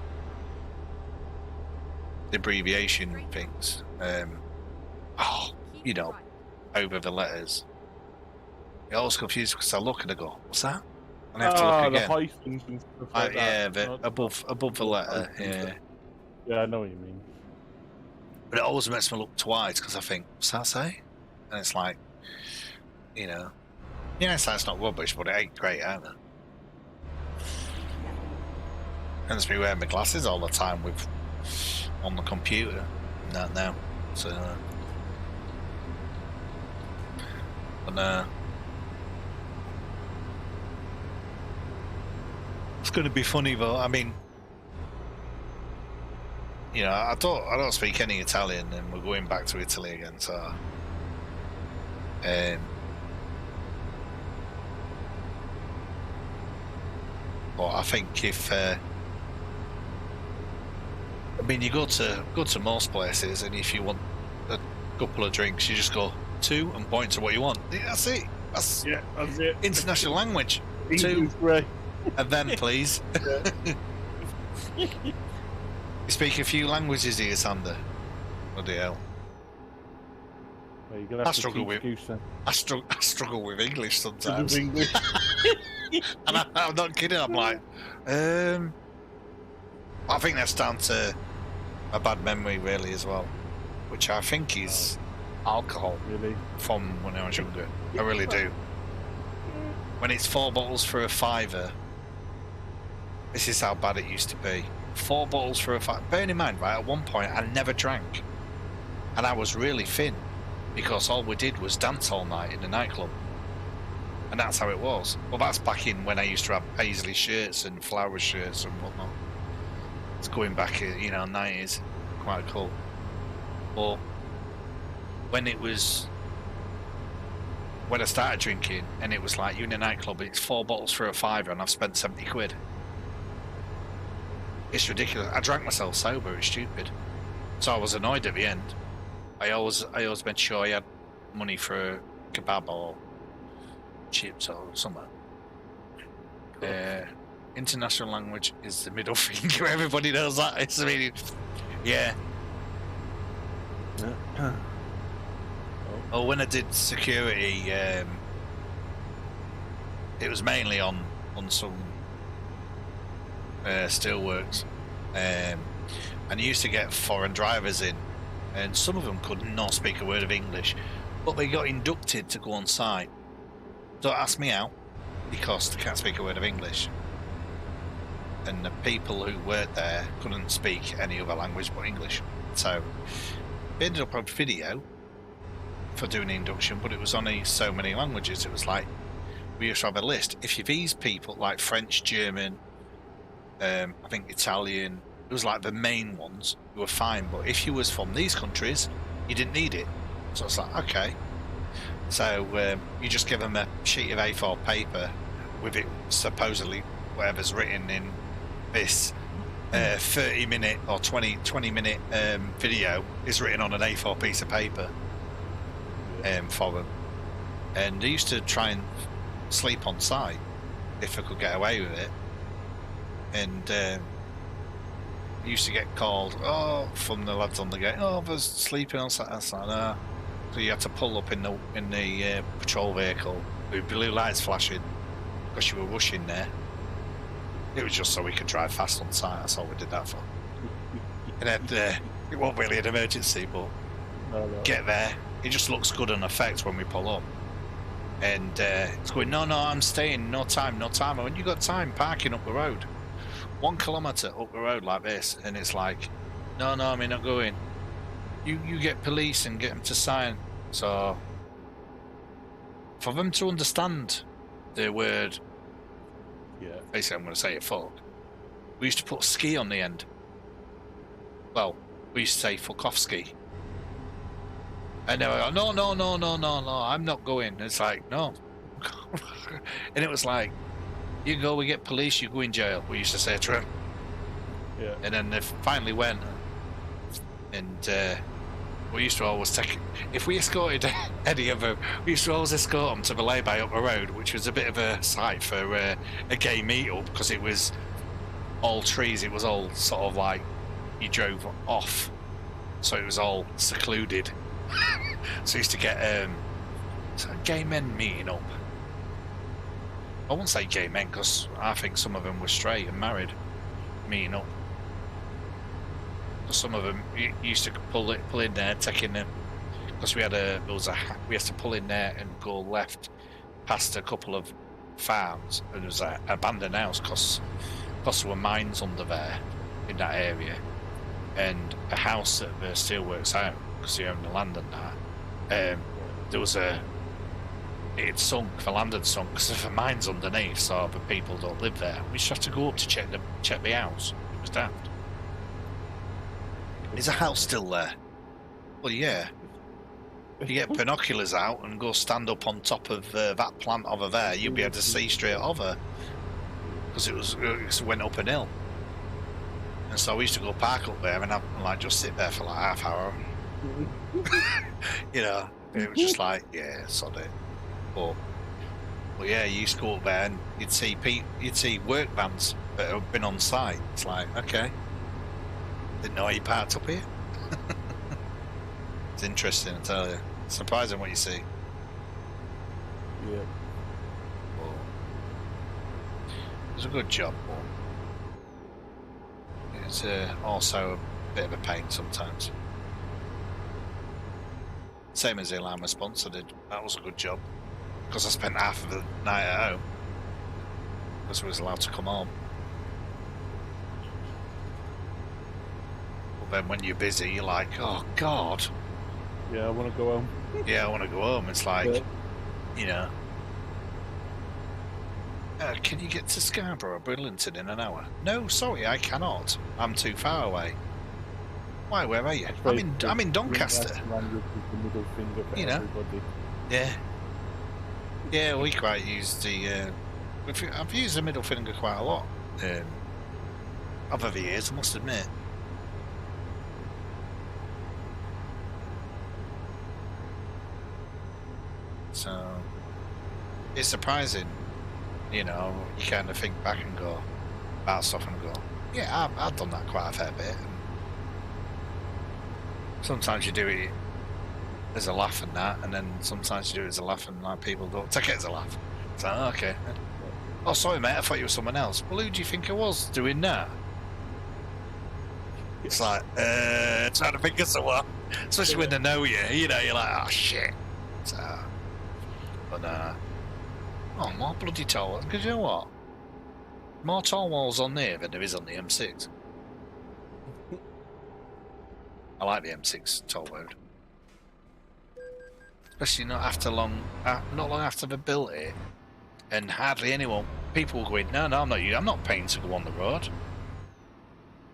abbreviation things. You know, over the letters. I always confused because I look and I go, what's that? And I have to look again. The hyphens and stuff like that. Yeah, above the letter, yeah. Yeah, I know what you mean. But it always makes me look twice because I think, what's that say? And it's like, you know, yeah, it's not rubbish, but it ain't great either. Hence me wearing my glasses all the time on the computer. Not now. So, but it's going to be funny, though. I mean, you know, I don't speak any Italian, and we're going back to Italy again. So, but I think if I mean, you go to most places, and if you want a couple of drinks, you just go 2 and point to what you want. That's it. That's it. International language. English 2, way. and then please. You speak a few languages here, Sander. Bloody hell. Well, you're gonna have to struggle teach with- Goose then. I struggle with English sometimes. English. And I'm not kidding. I'm like, I think that's down to a bad memory, really, as well, which I think is alcohol Really? from when I was younger. I really do. When it's 4 bottles for a £5, this is how bad it used to be. 4 bottles for a £5. Bearing in mind, right, at one point I never drank, and I was really thin because all we did was dance all night in the nightclub. And that's how it was. Well, that's back in when I used to have paisley shirts and flower shirts and whatnot. It's going back, you know, 90s. Quite cool. But when I started drinking, and it was like, you're in a nightclub, it's 4 bottles for a £5, and I've spent 70 quid. It's ridiculous. I drank myself sober. It's stupid. So I was annoyed at the end. I always made sure I had money for a kebab or chips or something. International language is the middle finger. Everybody knows that. It's really, yeah. Oh, when I did security, it was mainly on some steelworks, and you used to get foreign drivers in, and some of them could not speak a word of English, but they got inducted to go on site. Don't ask me out, because they can't speak a word of English. And the people who worked there couldn't speak any other language but English. So they ended up on video for doing the induction, but it was only so many languages. It was like, we used to have a list. If you these people, like French, German, I think Italian, it was like the main ones, you were fine. But if you was from these countries, you didn't need it. So it's like, okay. So you just give them a sheet of A4 paper with it supposedly whatever's written in this 30-minute or 20-minute video is written on an A4 piece of paper for them. And they used to try and sleep on site if I could get away with it. And used to get called, from the lads on the gate, there's sleeping on site. That's like, no. So you had to pull up in the patrol vehicle with blue lights flashing because you were rushing there. It was just so we could drive fast on site. That's all we did that for. And then it wasn't really an emergency, but get there. It just looks good on effect when we pull up. And it's going, no, I'm staying. No time. And when you got time, parking up the road. 1 kilometre up the road like this. And it's like, no, I'm not going. you get police and get them to sign. So for them to understand the word, Yeah. basically I'm going to say it, fuck, we used to put ski on the end. Well, we used to say fuck off ski. And they were like, no, I'm not going. It's like, no. And it was like, you go, we get police, you go in jail. We used to say to him. Yeah. And then they finally went. And we used to always take, if we escorted any of them, we used to always escort them to the lay-by up the road, which was a bit of a sight for a gay meet-up, because it was all trees. It was all sort of like you drove off, so it was all secluded. So we used to get gay men meeting up. I won't say gay men, because I think some of them were straight and married, meeting up. Some of them used to pull in there, taking them, because we had to pull in there and go left past a couple of farms, and there was an abandoned house because there were mines under there in that area, and a house that the steelworks out because they owned the land and that. There was it had sunk, the land had sunk because of the mines underneath, so the people don't live there. We just have to go up to check the house. It was daft. Is the house still there? Well, yeah. You get binoculars out and go stand up on top of that plant over there, you'll be able to see straight over, because it went up a hill. And so we used to go park up there and like just sit there for like half hour. You know, it was just like, yeah, sod it. But yeah, you used to go up there and you'd see work vans that have been on site. It's like, okay, didn't know you parked up here. It's interesting, I tell you. It's surprising what you see. Yeah. But it was a good job, but it's also a bit of a pain sometimes. Same as the alarm response I did. That was a good job, because I spent half of the night at home because I was allowed to come home. But then when you're busy, you're like, oh God. Yeah, I want to go home. Yeah, I want to go home. It's like, Yeah. you know, can you get to Scarborough or Bridlington in an hour? No, sorry, I cannot. I'm too far away. Why? Where are you? I'm in Doncaster. Language is the middle finger for You know. everybody. Yeah. Yeah, we quite use the. I've used the middle finger quite a lot over the years, I must admit. So it's surprising, you know. You kind of think back and go about stuff and go, yeah, I've done that quite a fair bit. And sometimes you do it as a laugh and that, and then sometimes you do it as a laugh and like people don't take it as a laugh. It's like, oh, okay. Oh, sorry, mate. I thought you were someone else. Well, who do you think I was doing that? It's like trying to think of someone, especially when they know you. You know, you're like, oh shit. So, but oh, more bloody tall. Because you know what? More tall walls on there than there is on the M6. I like the M6 toll road, especially not long after they built it, and hardly anyone. People were going, no, I'm not paying to go on the road.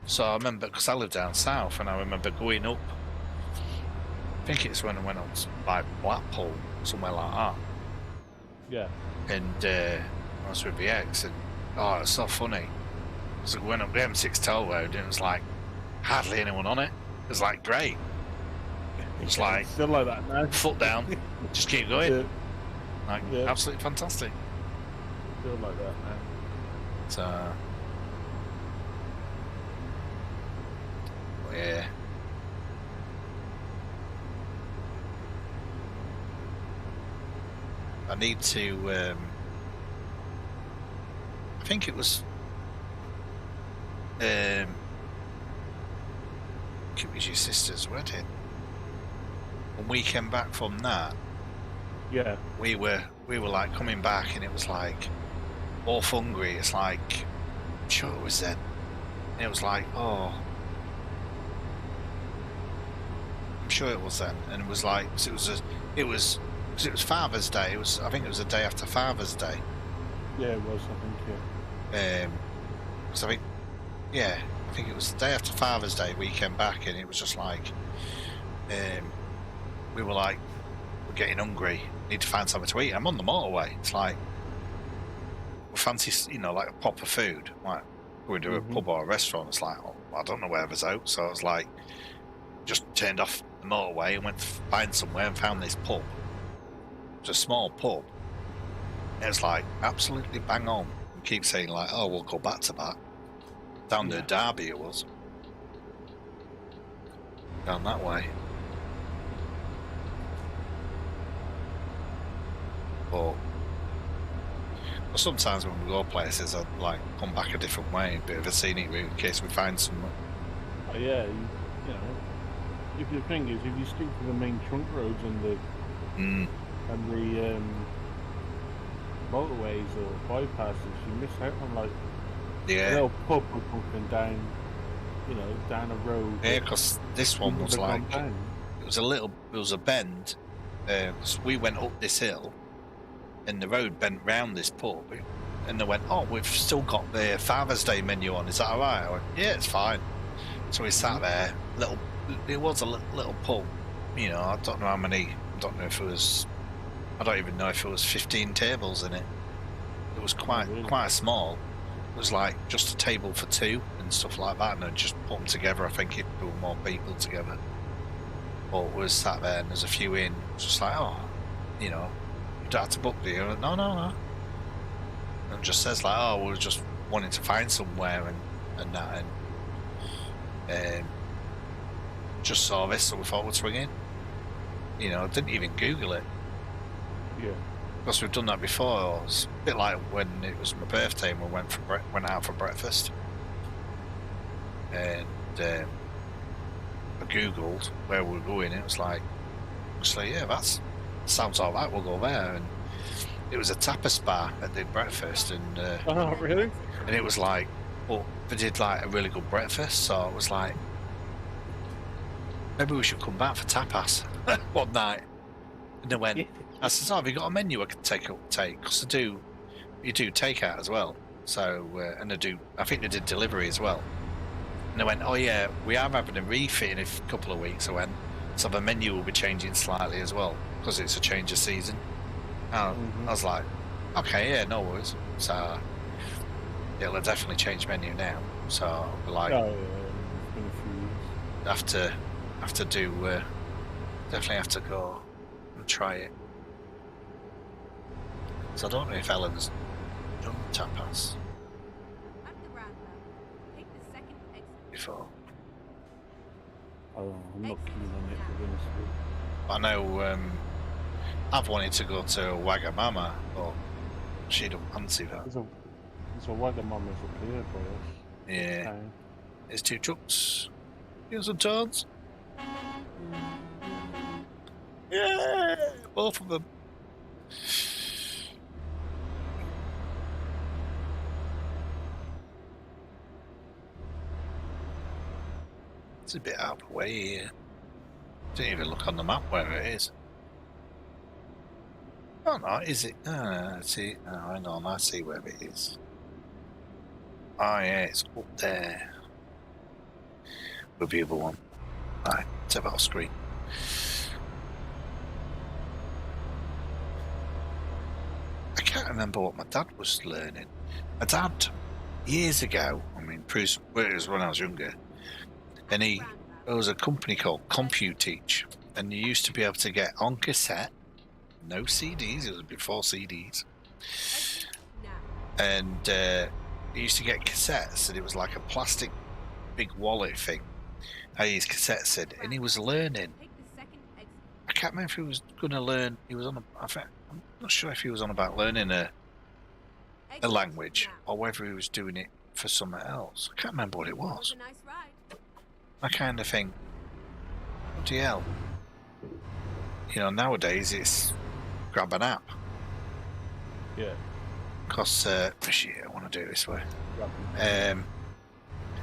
So I remember, because I live down south, and I remember going up. I think it's when I went up to like Blackpool, somewhere like that. Yeah. And I was with the ex, and oh, it's so funny. So we went up the M6 toll road, and it was like hardly anyone on it. It was like great. It's like still like that now. Foot down, just keep going. Yeah. Like Yeah. absolutely fantastic. Still like that now. So yeah. I need to. I think it was. It was your sister's wedding. When we came back from that, Yeah. we were like coming back, and it was like off hungry. It's like, I'm sure it was then. And it was like, oh, I'm sure it was then, and it was like it was Father's Day. I think it was the day after Father's Day. Yeah, it was. I think. Yeah. Because I think it was the day after Father's Day. We came back, and it was just like, we were like, we're getting hungry. Need to find something to eat. I'm on the motorway. It's like, we fancy, like a proper food. Like going to a pub or a restaurant. It's like, oh, I don't know where there's out. So I was like, just turned off the motorway and went to find somewhere and found this pub. It was a small pub. It was like absolutely bang on. We keep saying like, oh, we'll go back to that. Down near Derby it was. Down that way. But sometimes when we go places, I'd like come back a different way, a bit of a scenic route in case we find somewhere. Oh, yeah, you know, if the thing is, if you stick to the main trunk roads and the motorways or bypasses, you miss out on like a little pub or something down, down a road. Yeah, because this one was like it was a bend. So we went up this hill, and the road bent round this pub, and they went, "Oh, we've still got the Father's Day menu on. Is that all right?" I went, "Yeah, it's fine." So we sat there. It was a little pub. I don't know how many. I don't know if it was. I don't even know if it was 15 tables in it. It was quite small. It was like just a table for two and stuff like that, and then just put them together. I think it put more people together. But we sat there, and there's a few in. Just like, oh, you don't have to book, do you? Like, no. And just says like, oh, we're just wanting to find somewhere and that, and just saw this, so we thought we'd swing in. Didn't even Google it. Yeah. Because we've done that before. It was a bit like when it was my birthday and we went out for breakfast. And I Googled where we were going. It was like, yeah, that sounds all right, we'll go there. And it was a tapas bar at the breakfast. And oh, really? And it was like, well, they did like a really good breakfast. So it was like, maybe we should come back for tapas one night. And they went, I said, oh, have you got a menu I could take? Because you do takeout as well. So, and I think they did delivery as well. And they went, oh yeah, we are having a refit in a couple of weeks. I went, so the menu will be changing slightly as well, because it's a change of season. I was like, okay, yeah, no worries. So, it'll definitely change menu now. So, I'll be like, definitely have to go and try it. So I don't know if Ellen's done tapas before. Oh, I'm not keen on it, to be honest with you. I know I've wanted to go to Wagamama, but she don't fancy that. There's a Wagamama's up here for us. Yeah. Okay. There's two trucks. Here's some turns. Yeah, both of them. It's a bit out of the way here. Didn't even look on the map where it is. Oh no, is it? See, oh, hang on, I see where it is. Oh yeah, it's up there. With the other one. Right, it's about screen. I can't remember what my dad was learning. My dad, years ago, it was when I was younger, and there was a company called CompuTeach, and you used to be able to get on cassette, no CDs, it was before CDs, and you used to get cassettes, and it was like a plastic big wallet thing. I used cassettes in, and he was learning. I can't remember if he was going to learn. I'm not sure if he was on about learning a language or whether he was doing it for something else. I can't remember what it was. I kind of think, bloody hell. Nowadays it's grab an app. Yeah. Because, shit, I want to do it this way.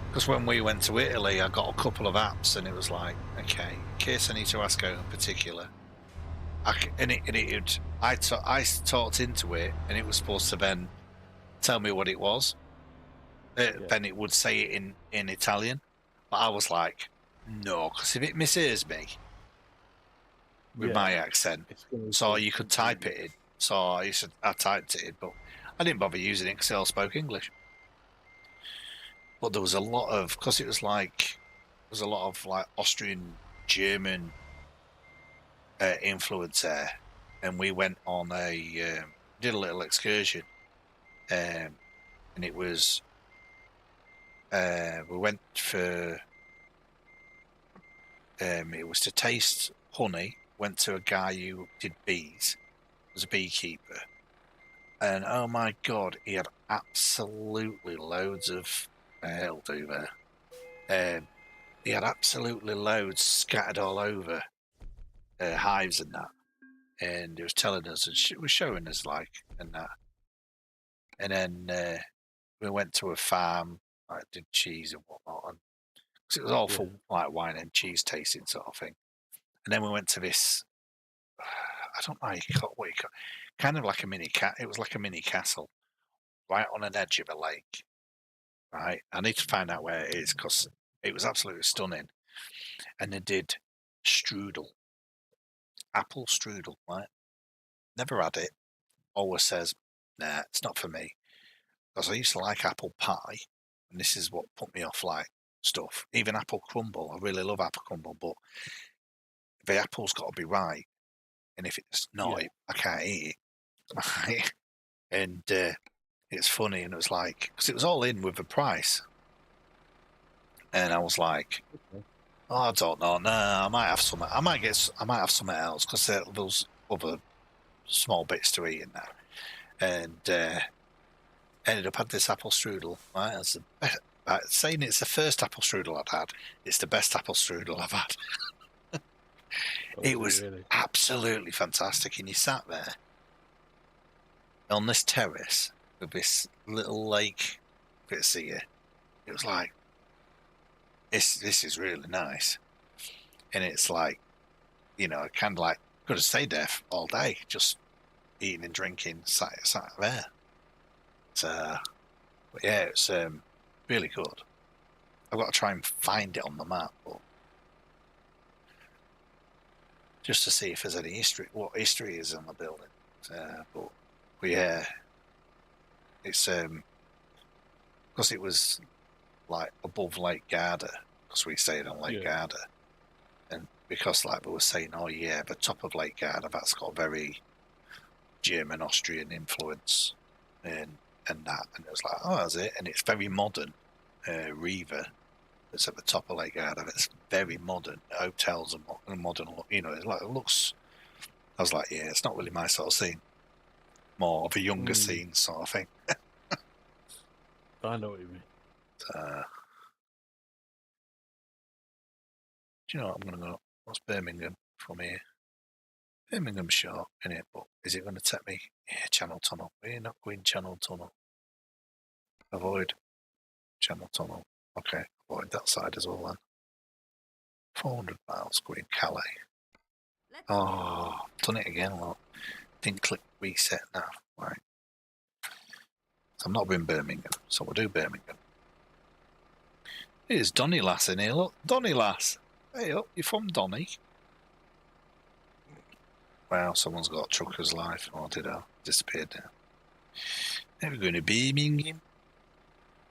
Because when we went to Italy, I got a couple of apps, and it was like, okay, case I need to ask out in particular. I talked into it, and it was supposed to then tell me what it was. Then it would say it in Italian, but I was like, no, because if it mishears me with my accent, so you could type it in. So I typed it in, but I didn't bother using it because they all spoke English. But there was a lot of, because it was like, there's a lot of like Austrian, German influence there, and we went on did a little excursion, and it was we went for it was to taste honey. Went to a guy who did bees, was a beekeeper, and oh my god, he had absolutely loads of he'll do there. He had absolutely loads scattered all over hives and that, and he was telling us and was showing us like and that, and then we went to a farm, like did cheese and whatnot, and cause it was all for like wine and cheese tasting sort of thing. And then we went to this, I don't know what you call it, kind of like a mini cat. It was like a mini castle, right on an edge of a lake. Right, I need to find out where it is because it was absolutely stunning. And they did strudel, apple strudel. Right, never had it. Always says, nah, it's not for me. Because I used to like apple pie, and this is what put me off like stuff. Even apple crumble, I really love apple crumble, but the apple's got to be right, and if it's not, I can't eat it. And it's funny, and it was like, because it was all in with the price, and I was like, oh, I don't know, I might have some, I might have something else because there's other small bits to eat in there, and ended up had this apple strudel. Right, that's the best. Saying it's the first apple strudel I've had, it's the best apple strudel I've had. It was absolutely fantastic, and you sat there on this terrace with this little lake bits here. It was like, this is really nice, and it's like, you know, kind of like could have stayed there all day, just eating and drinking, sat there. So, but yeah, it's really good. I've got to try and find it on the map, but just to see if there's any history, what history is on the building. But yeah, it's because it was like above Lake Garda, because we stayed on Lake Garda, and because like we were saying, oh yeah, the top of Lake Garda, that's got very German Austrian influence, and that, and it was like, oh, that's it, and it's very modern. Riva, that's at the top of Lake Garda, it's very modern. Hotels and modern, you know, it looks. I was like, yeah, it's not really my sort of scene. More of a younger scene sort of thing. I know what you mean. Do you know what I'm going to go? What's Birmingham from here? Birmingham's short, innit? But is it going to take me? Yeah, Channel Tunnel. We're not going Channel Tunnel. Avoid Channel Tunnel. Okay, avoid that side as well then. 400 miles going Calais. Oh, done it again, look. Didn't click reset now. Right. So I'm not in Birmingham, so we'll do Birmingham. Here's Donny Lass in here, look. Donny Lass. Hey up, you're from Donny? Wow, someone's got Trucker's Life. Oh, did I? Disappeared now. Never going to Birmingham.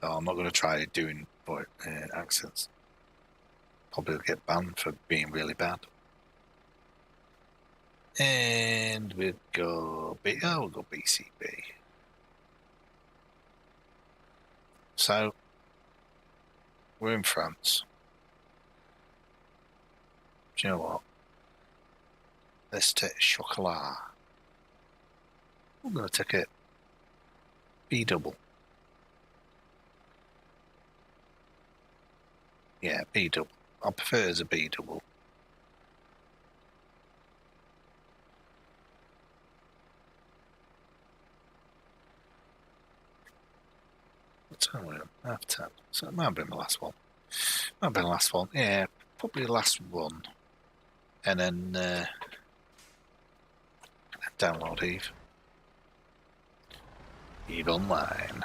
Oh, I'm not going to try doing accents. Probably get banned for being really bad. And we'll go we'll go BCB. So we're in France. Do you know what? Let's take chocolat. I'm going to take it B double. Yeah, B double. I prefer it as a B double. What time are we on? Half 10. So it might have been the last one. Might have been the last one. Yeah, probably the last one. and then download Eve. Eve Online.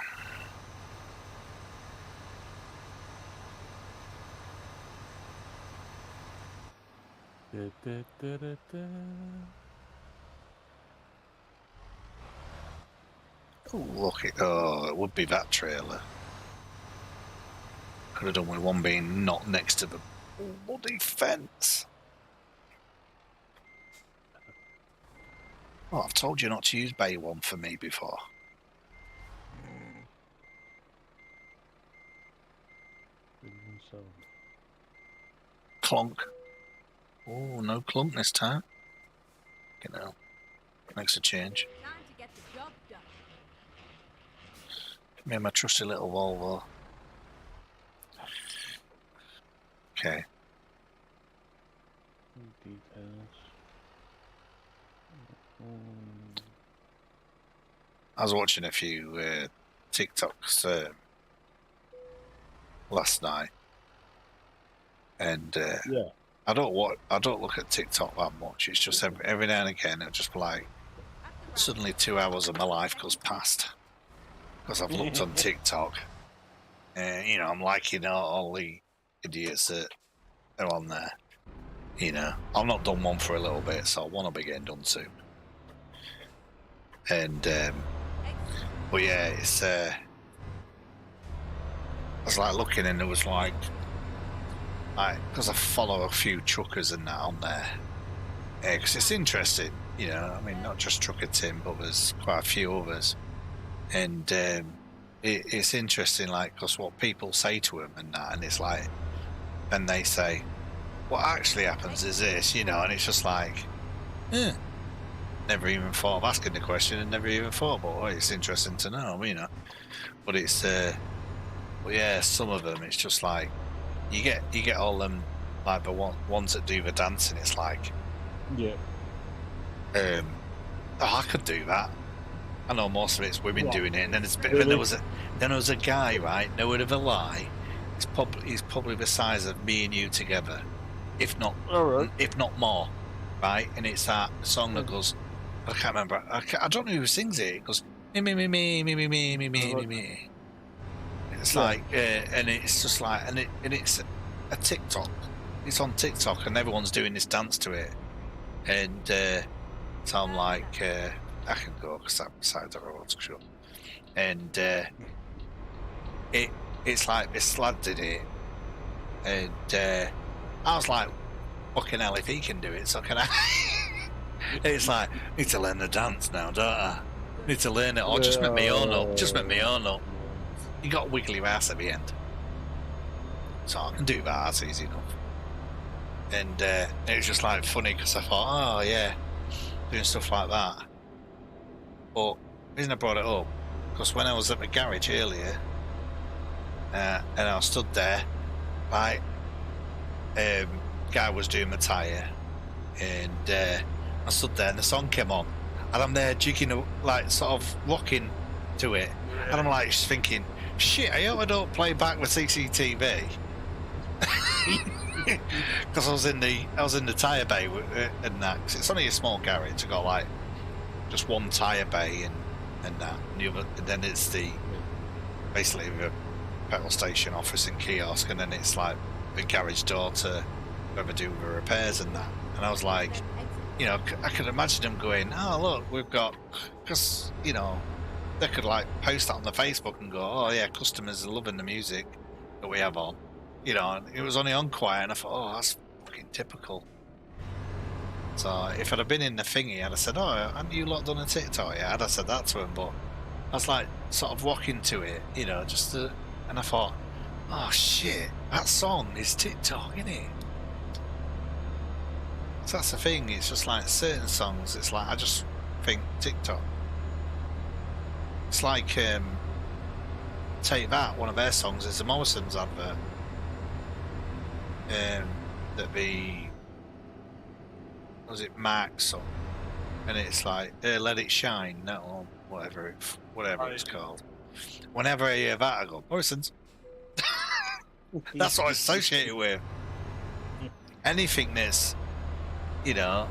Oh, look it! Oh, it would be that trailer. Could have done with one being not next to the bloody fence. Oh, I've told you not to use Bay 1 for me before. Clunk. Oh, no clunk this time. You know, makes a change. Time to get the job done. Me and my trusty little Volvo. Okay. Details. I was watching a few TikToks last night, and Yeah. I don't look at TikTok that much. It's just every now and again it'll just be like suddenly 2 hours of my life goes past because I've looked on TikTok. You know, I'm liking all the idiots that are on there. You know, I've not done one for a little bit, so I want to be getting done soon. And but yeah, it's I was like looking, and it was like because I follow a few truckers and that on there, because it's interesting, you know. I mean, not just Trucker Tim, but there's quite a few others, and it's interesting, like, because what people say to him and that, and it's like, and they say, what actually happens is this, you know, and it's just like, never even thought of asking the question, and never even thought, but oh, it's interesting to know, you know. But it's but yeah, some of them, it's just like you get all them, like the ones that do the dancing. It's like, Yeah. oh, I could do that. I know most of it's women doing it, and then Really? then there was a guy, right? No word of a lie. He's probably the size of me and you together, if not more, right? And it's that song that goes, I can't remember. I don't know who sings it. It goes me me me me me me me me me me me. It's like, and it's just like, and it's a TikTok. It's on TikTok, and everyone's doing this dance to it. And so I'm like, I can go because I'm beside the road, sure. And it's like this lad did it, and I was like, fucking hell, if he can do it, so can I. It's like, need to learn the dance now, don't I? Need to learn it, or just make me own up. Just make me own up. You got to wiggle your ass at the end, so I can do that. That's easy enough. And it was just like funny because I thought, oh yeah, doing stuff like that. But the reason I brought it up, because when I was at the garage earlier, and I stood there, right, guy was doing my tyre, and I stood there, and the song came on, and I'm there jigging, like sort of rocking to it, and I'm like just thinking, shit, I hope I don't play back with CCTV. Because I was in the tyre bay and that, cause it's only a small garage. I got like just one tyre bay and that, and the other, and then it's basically the petrol station, office and kiosk, and then it's like the garage door to whoever do the repairs and that. And I was like, you know, I could imagine them going, oh look, we've got, because you know, they could like post that on the Facebook and go, oh yeah, customers are loving the music that we have on. You know, and it was only on quiet, and I thought, oh, that's fucking typical. So if I'd have been in the thingy, I'd have said, oh, haven't you lot done a TikTok yet? I'd have said that to him, but I was like sort of walking to it, you know, and I thought, oh shit, that song is TikTok, isn't it? So that's the thing, it's just like certain songs, it's like, I just think TikTok. It's like, Take That, one of their songs is the Morrison's advert. That was it Max or, and it's like Let It Shine, no, or whatever it's called. Whenever I hear that, I go Morrison's. That's what I associate it with. Anything that's you know.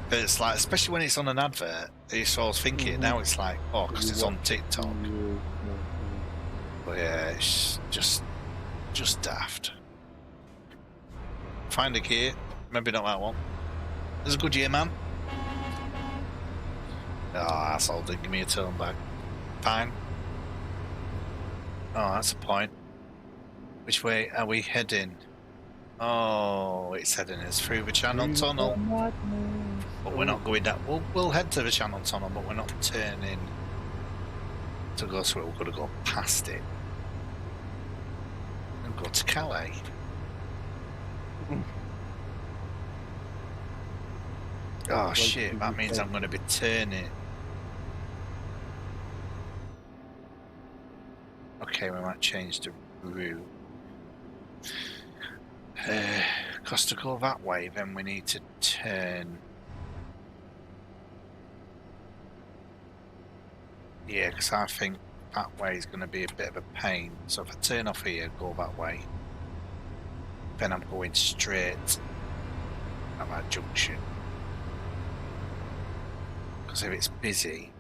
But it's like, especially when it's on an advert, so I was thinking, now it's like, oh, because it's on TikTok. But yeah, it's just daft. Find a gear, maybe not that one. There's a good gear, man. Oh, asshole, didn't give me a turn back. Fine. Oh, that's a point. Which way are we heading? Oh, it's heading us through the Channel Tunnel. But we're not going that. We'll head to the Channel Tunnel, but we're not turning to go through it. We've got to go past it and go to Calais. Oh shit! That means I'm going to be turning. Okay, we might change the route. Because to go that way, then we need to turn. Yeah, because I think that way is going to be a bit of a pain. So if I turn off here, go that way, then I'm going straight at that junction. Because if it's busy,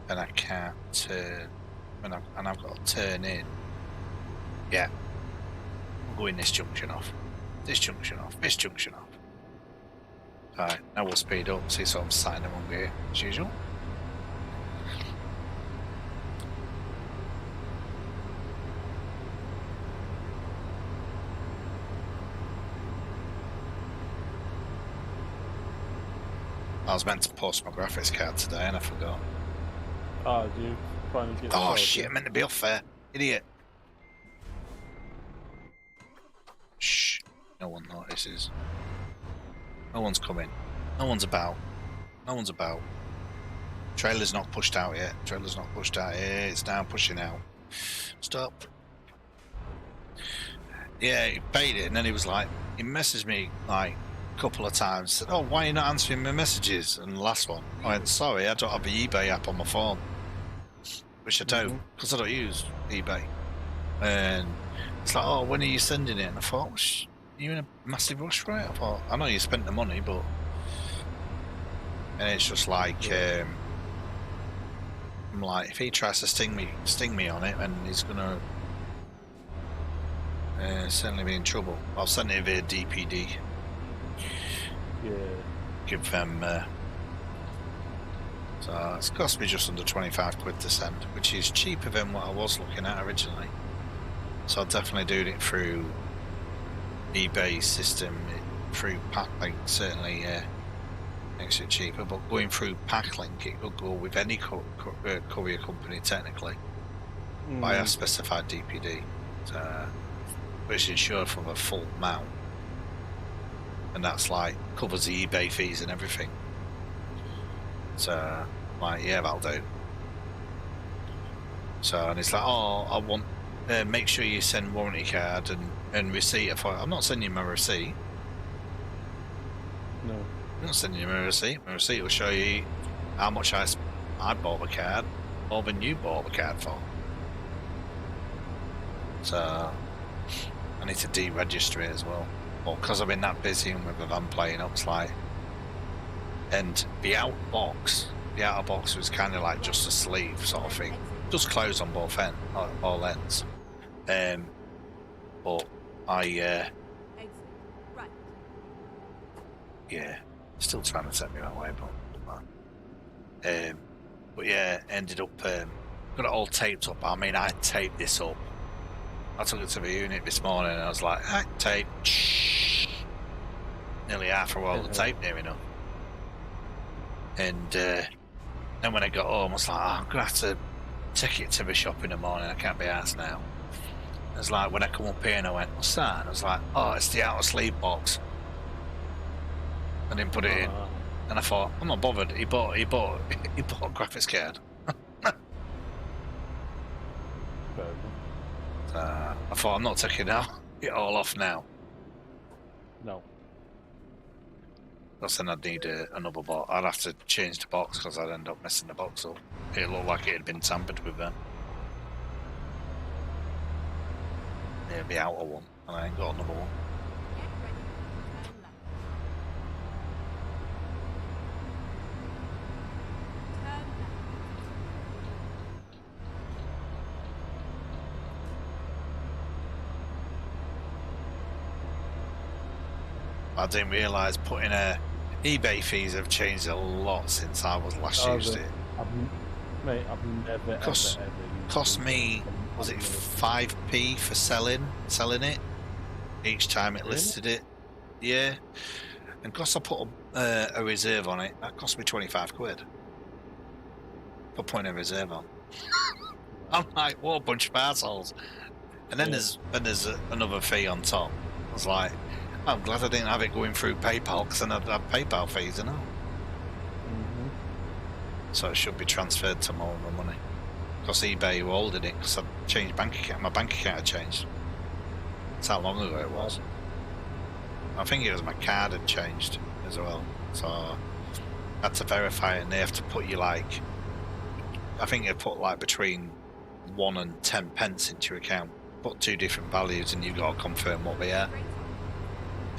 then I can't turn, and I've got to turn in. Yeah, I'm going this junction off, this junction off, this junction off. Alright, now we'll speed up, see, so I'm sat in the wrong gear, as usual. I was meant to post my graphics card today and I forgot. Oh, do you finally get Oh shit, I meant to be off there. Idiot. Shh. No one notices. No one's coming. No one's about. No one's about. Trailer's not pushed out yet. Trailer's not pushed out yet. It's now pushing out. Stop. Yeah, he paid it and then he was like, he messaged me like a couple of times, said, oh, why are you not answering my messages? And the last one, I went, sorry, I don't have the eBay app on my phone. Which I don't, because I don't use eBay. And it's like, oh, when are you sending it? And I thought, are you in a massive rush for it? I thought, I know you spent the money, but... And it's just like, I'm like, if he tries to sting me on it, and he's gonna certainly be in trouble. I'll send it via DPD. Yeah. Give them... so it's cost me just under 25 quid to send, which is cheaper than what I was looking at originally. So I'll definitely do it through eBay system, through Packlink certainly makes it cheaper, but going through Packlink it could go with any courier company technically. But I have specified DPD, which is insured for the full amount, and that's like covers the eBay fees and everything. So, like, yeah, that'll do. So, and it's like, oh, I want, make sure you send warranty card and receipt. I thought, I'm not sending you my receipt. No. I'm not sending you my receipt. My receipt will show you how much I bought the card, more than you bought the card for. So, I need to deregister it as well. Well, because I've been that busy and with the van playing up, it's like, and the outer box was kind of like just a sleeve sort of thing, just closed on both all ends. But I yeah, still trying to set me that way, but yeah, ended up got it all taped up. I mean, I taped this up. I took it to the unit this morning and I was like, tape, nearly half a roll of tape near enough. And then when I got home, I was like, oh, I'm going to have to take it to the shop in the morning. I can't be arsed now. It was like, when I come up here and I went, what's that? And I was like, oh, it's the outer sleeve box. I didn't put it in. And I thought, I'm not bothered. He bought a graphics card. I thought, I'm not taking it all off now. No. Then I'd need another box. I'd have to change the box because I'd end up messing the box up. It looked like it had been tampered with then. Yeah, the outer one, and I ain't got another one. I didn't realise putting a eBay fees have changed a lot since I was last used it. Mate, I've never Cost ever used cost eBay. me, was it 5p for selling it each time it Really? listed it? Yeah, and because I put a reserve on it, that cost me 25 quid for putting a reserve on. I'm like, what a bunch of assholes. And then there's another fee on top. I was like, I'm glad I didn't have it going through PayPal, because then I'd have PayPal fees, you know. So it should be transferred to my money. Because eBay were holding it, because I changed bank account. My bank account had changed. That's how long ago it was. I think it was my card had changed as well. So I had to verify it, and they have to put you like, I think they put like between 1 and 10 pence into your account. Put 2 different values, and you've got to confirm what they are.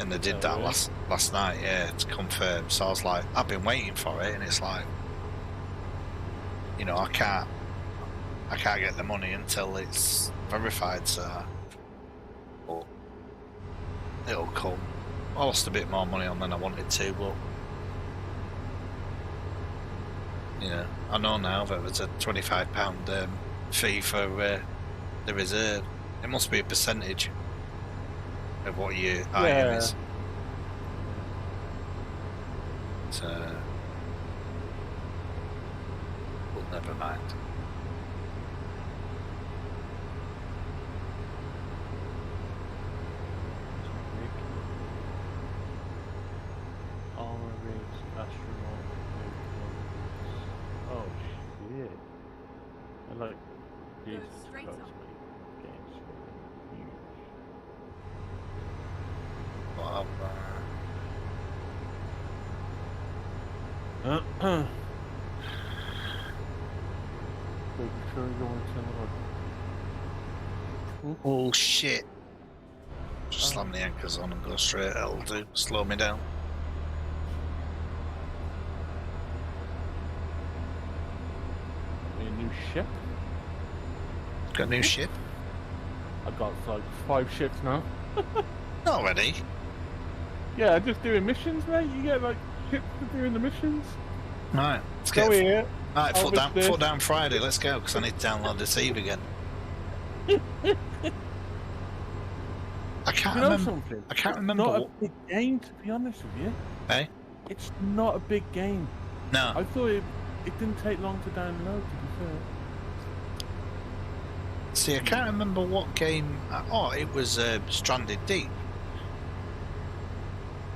And they did that last night, yeah, to confirm. So I was like, I've been waiting for it, and it's like, you know, I can't get the money until it's verified. So, but it'll come. I lost a bit more money on than I wanted to, but you know, I know now that there's a £25 fee for the reserve. It must be a percentage of what your item is. So, well, never mind. Oh shit! I like Jesus straight Christ, up. mate. Game's huge. Well, Making sure you don't tell oh shit! Just slam the anchors on and go straight. That'll do. Slow me down. a new ship. Got a new ship? I got like 5 ships now. Not already. Yeah, just doing missions, mate. You get like ships for doing the missions. Right, let's Go get here. right, foot down Friday, let's go, because I need to download this Eve again. I can't remember. Something? I can't remember. Not a big game, to be honest with you. Hey? It's not a big game. No. I thought it didn't take long to download, to be fair. See, I can't remember what game. Oh, it was Stranded Deep.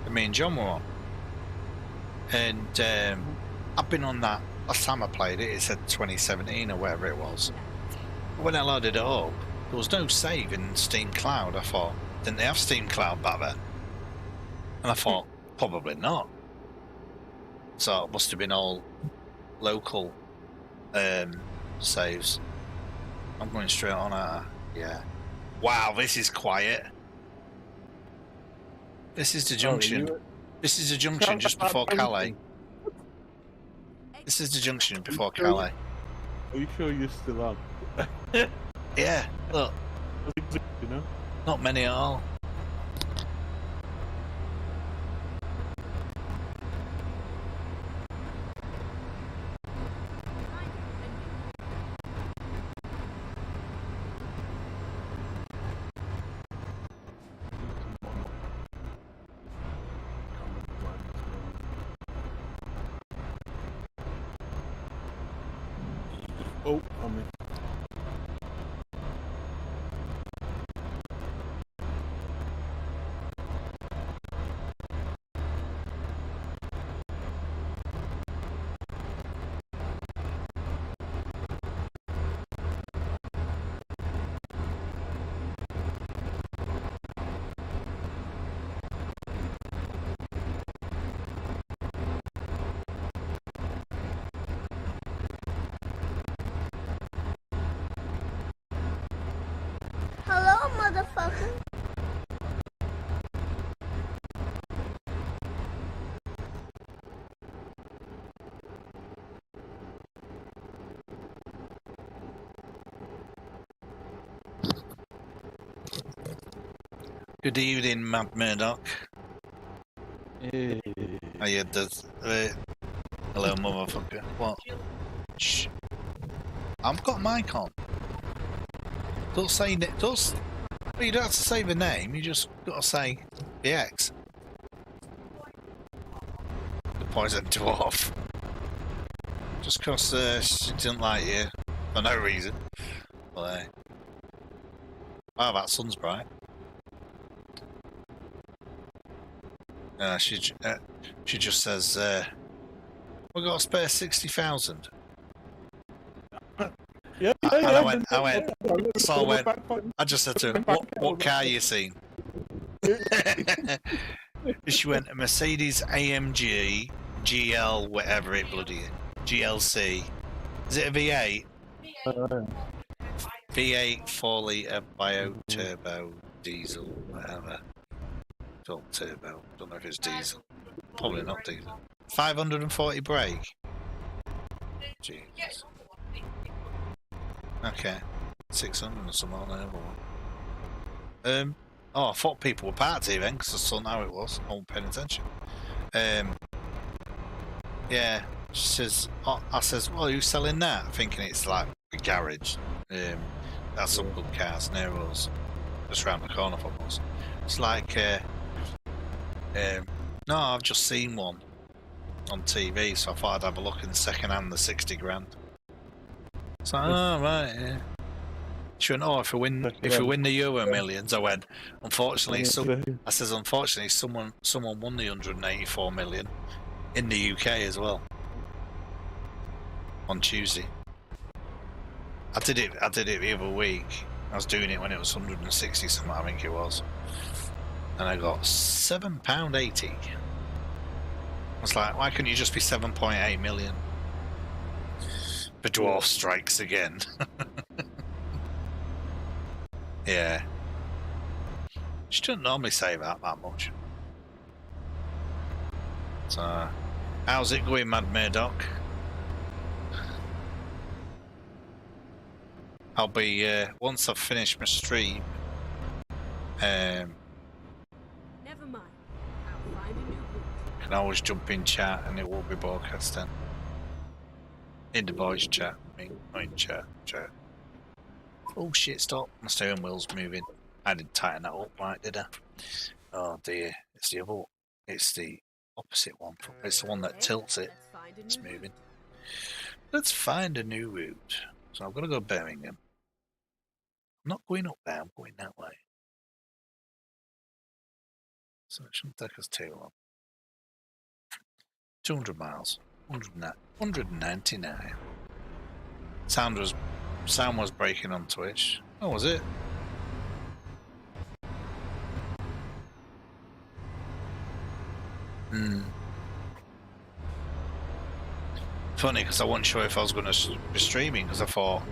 that me and John were on. And I've been on that. Last time I played it, it said 2017 or whatever it was. When I loaded it up, there was no save in Steam Cloud. I thought, didn't they have Steam Cloud back then? And I thought, probably not. So it must have been all local saves. I'm going straight on yeah. Wow, this is quiet. This is the junction. This is the junction just before Calais. This is the junction before Calais. Are you sure you're still on? Yeah, look. You know? Not many at all. Oh, coming. Hello, motherfucker. Good evening, Mad Murdoch. Oh, yeah, does. Hello, motherfucker. What? Shh. I've got mic on. Don't say it. Well, you don't have to say the name. You just got to say the X. The poison dwarf. Just because she didn't like you for no reason. But, wow, that sun's bright. She just says, "We got a spare 60,000." Yeah, And I went. So I just said to her, "What car you seen?" She went, a Mercedes AMG GL, whatever it bloody is. GLC. Is it a V8? V8 4-litre bio turbo diesel, whatever. Don't turbo. Don't know if it's diesel. Probably not diesel. 540 brake. Jeez. Okay. 600 or something on there. Oh, I thought people were parked here then, because I saw how it was. I wasn't paying attention. Yeah. She says, I says, well, who's selling that? Thinking it's like a garage. That's some good cars near us. Just round the corner from us. It's like, no, I've just seen one on TV, so I thought I'd have a look in the second hand, the 60 grand. It's like, oh, right, yeah. She went, oh, if we win the Euro Millions, I went, unfortunately, unfortunately, someone won the 184 million in the UK as well. On Tuesday. I did it the other week. I was doing it when it was 160 something, I think it was. And I got £7.80. I was like, why couldn't you just be 7.8 million? The dwarf strikes again. Yeah. She doesn't normally say that much. So, how's it going, Mad Murdoch? I'll be, once I've finished my stream, Never mind. I'll find a new route. can always jump in chat and it will be broadcasting. In the boys chat, not in chat. Oh shit, stop. My steering wheel's moving. I didn't tighten that up right, did I? Oh dear. It's the other, it's the opposite one. It's the one that tilts it. It's moving. Let's find a new route. So I'm going to go Birmingham. I'm not going up there, I'm going that way. So it shouldn't take us too long. 200 miles. 199. Sound was breaking on Twitch. Oh, was it? Funny, because I wasn't sure if I was going to be streaming, because I thought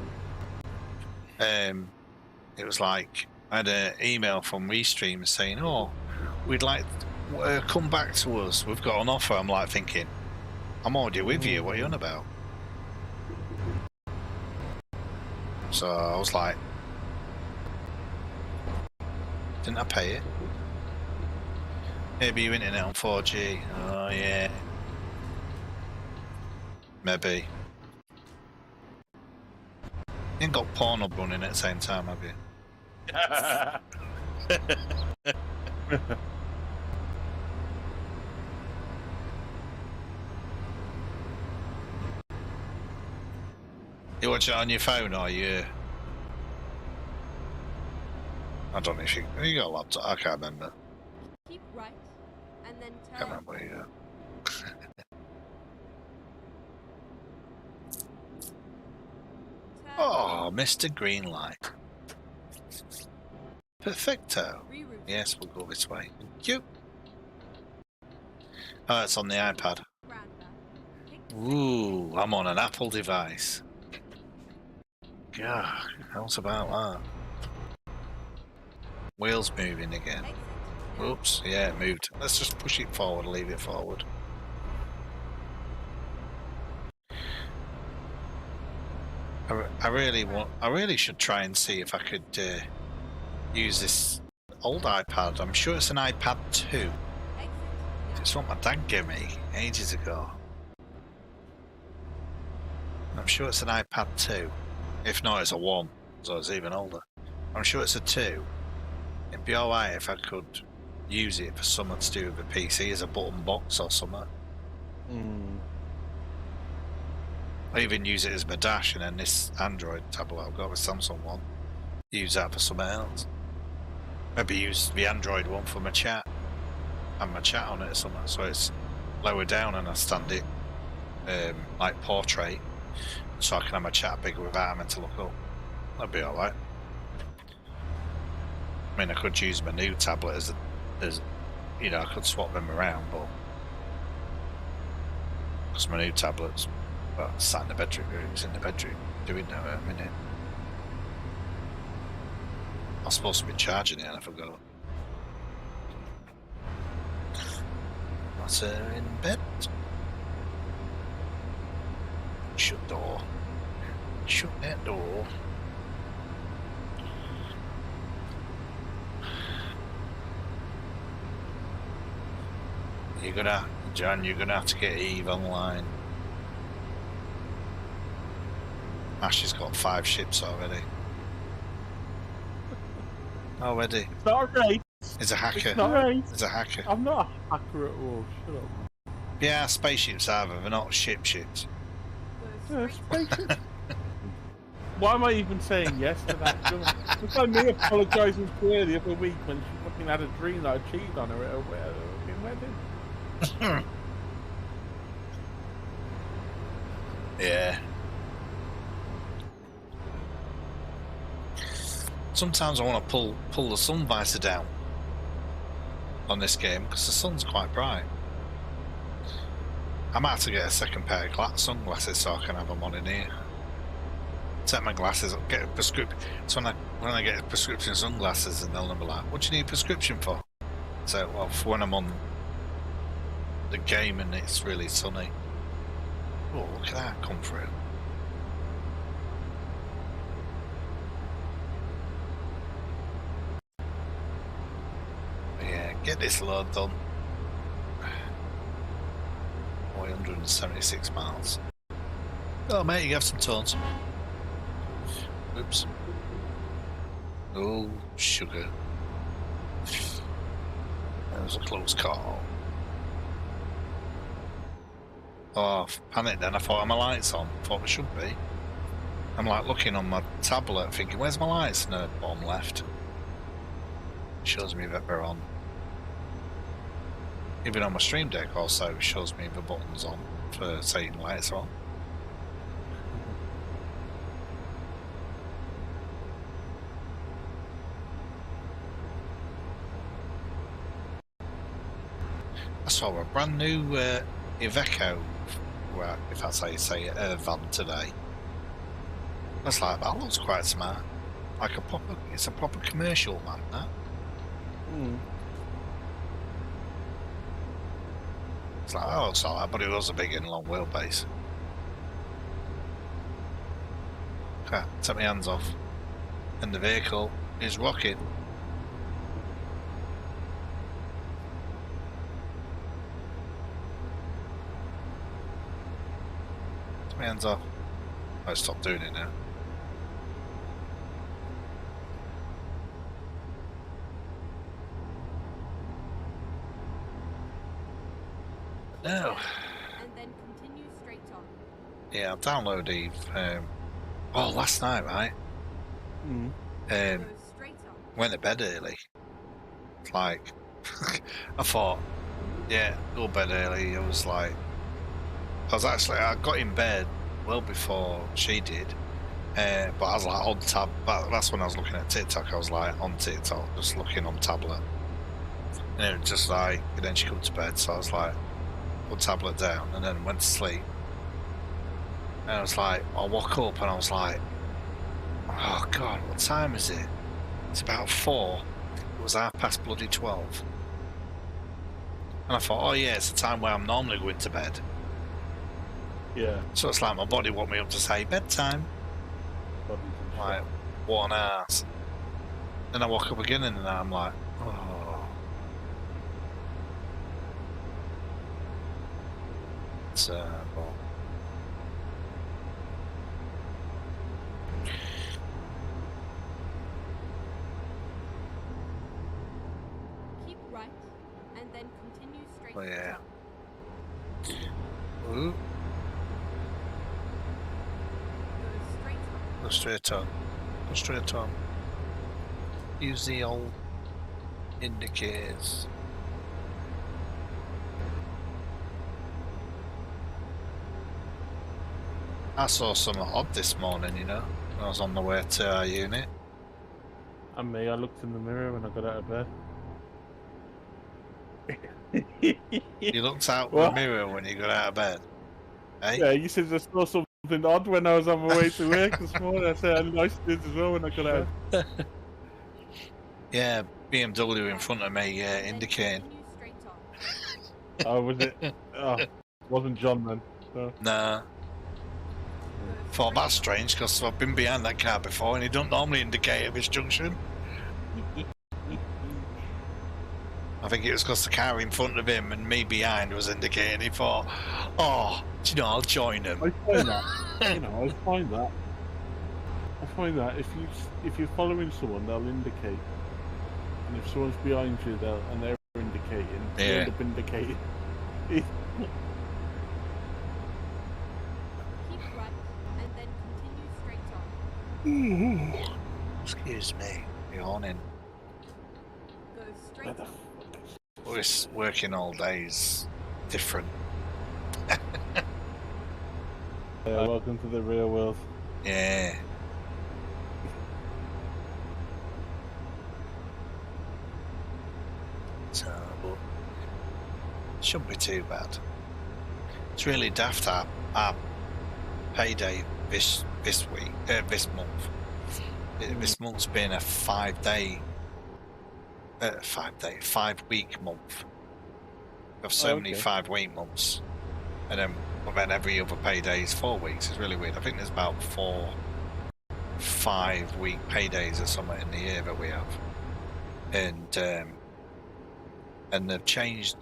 it was like I had an email from Restream saying, oh, we'd like come back to us, we've got an offer. I'm like thinking, I'm already with you, what are you on about? So I was like, didn't I pay it? Maybe your internet on 4G. Oh yeah. Maybe. You ain't got Pornhub running at the same time, have you? You watch it on your phone, or you? I don't know if you got a laptop. I can't remember. Keep right, and then turn. Can't remember. Yeah. Oh, Mr. Green Light. Perfecto. Yes, we'll go this way. Thank you. Oh, it's on the iPad. Ooh, I'm on an Apple device. God, how's about that? Wheels moving again. Oops, yeah, it moved. Let's just push it forward, leave it forward. I really should try and see if I could use this old iPad. I'm sure it's an iPad 2. It's what my dad gave me ages ago. I'm sure it's an iPad 2. If not, it's a 1, so it's even older. I'm sure it's a 2. It'd be alright if I could use it for something to do with a PC as a button box or something. I even use it as my dash, and then this Android tablet I've got, a Samsung one, use that for something else. Maybe use the Android one for my chat, and my chat on it or something, so it's lower down and I stand it like portrait, so I can have my chat bigger without having to look up. That'd be alright. I mean, I could use my new tablet as you know, I could swap them around, but because my new tablet's sat in the bedroom, it's in the bedroom doing now at a minute. I was supposed to be charging it and I forgot. That's her in bed. Shut door. Shut that door. John, you're gonna have to get Eve online. Ash has got 5 ships already. Already. It's not right. He's a hacker. It's not right. He's a hacker. I'm not a hacker at all. Shut up. Yeah, spaceships either. They're not ships. Yeah, spaceship. Why am I even saying yes to that? It's like me apologising to her the other week when she fucking had a dream that I cheated on her at a wedding. Yeah. Sometimes I want to pull the sun visor down on this game because the sun's quite bright. I might have to get a second pair of sunglasses so I can have them on in here. Take my glasses up, get a prescription. So when I get prescription sunglasses, and they'll be like, "What do you need a prescription for?" So, well, for when I'm on the game and it's really sunny. Oh, look at that come through. Yeah, get this load done. 176 miles. Oh, mate, you have some tones. Oops. Oh, sugar. That was a close call. Oh, I panicked then. I thought, are my lights on? Thought they should be. I'm like looking on my tablet thinking, where's my lights? No, bottom left. Shows me that they're on. Even on my stream deck also shows me the buttons on for saying lights on. I saw a brand new Iveco, well, if that's how you say it, van today. That's like, that looks quite smart. Like it's a proper commercial van, that. It's like, oh, it's alright, but it was a big and long wheelbase. Okay, take my hands off. And the vehicle is rocking. Take my hands off. I stopped doing it now. No. And then continue straight on. Yeah, I've downloaded last night, right? Go straight on. Went to bed early. It's like I thought, yeah, go to bed early. I was like, I got in bed well before she did, but I was like on tab. That's when I was looking at TikTok. I was like on TikTok, just looking on tablet, and it was just like, and then she got to bed, so I was like, put tablet down, and then went to sleep. And I was like, I woke up and I was like, oh God, what time is it? It's about 4. It was 12:30. And I thought, oh yeah, it's the time where I'm normally going to bed. Yeah. So it's like my body woke me up to say bedtime. Like, what an ass. Then I woke up again and I'm like, oh. So, well, Keep right, and then continue straight oh, to yeah. top. Ooh, Go straight on. go straight on. Use the old indicators. I saw something odd this morning, you know, when I was on the way to our unit. And me, I looked in the mirror when I got out of bed. You looked out the What? mirror when you got out of bed. Eh? Yeah, you said I saw something odd when I was on my way to work this morning. I said I noticed it as well when I got out. Yeah, BMW in front of me, And then indicating. continue straight on. Oh, was it? Oh, wasn't John then. No. Nah. Go Thought straight that's on. strange because I've been behind that car before and he don't normally indicate at this junction. I think it was because the car in front of him and me behind was indicating. He thought, oh, do you know, I'll join him. I find that. You know, I find that. I find that if you're following someone, they'll indicate, and if someone's behind you, they're indicating. They Yeah. end up indicating. Keep right, and then continue straight on. Excuse me, yawning. Go straight Where the on. We're working all days different. welcome to the real world. Yeah. So, but shouldn't be too bad. It's really daft our payday this week, this month. This month's been a 5 week month. We have so many okay. 5 week months, and then every other payday is 4 weeks. It's really weird. I think there's about 5 week paydays or something in the year that we have, and they've changed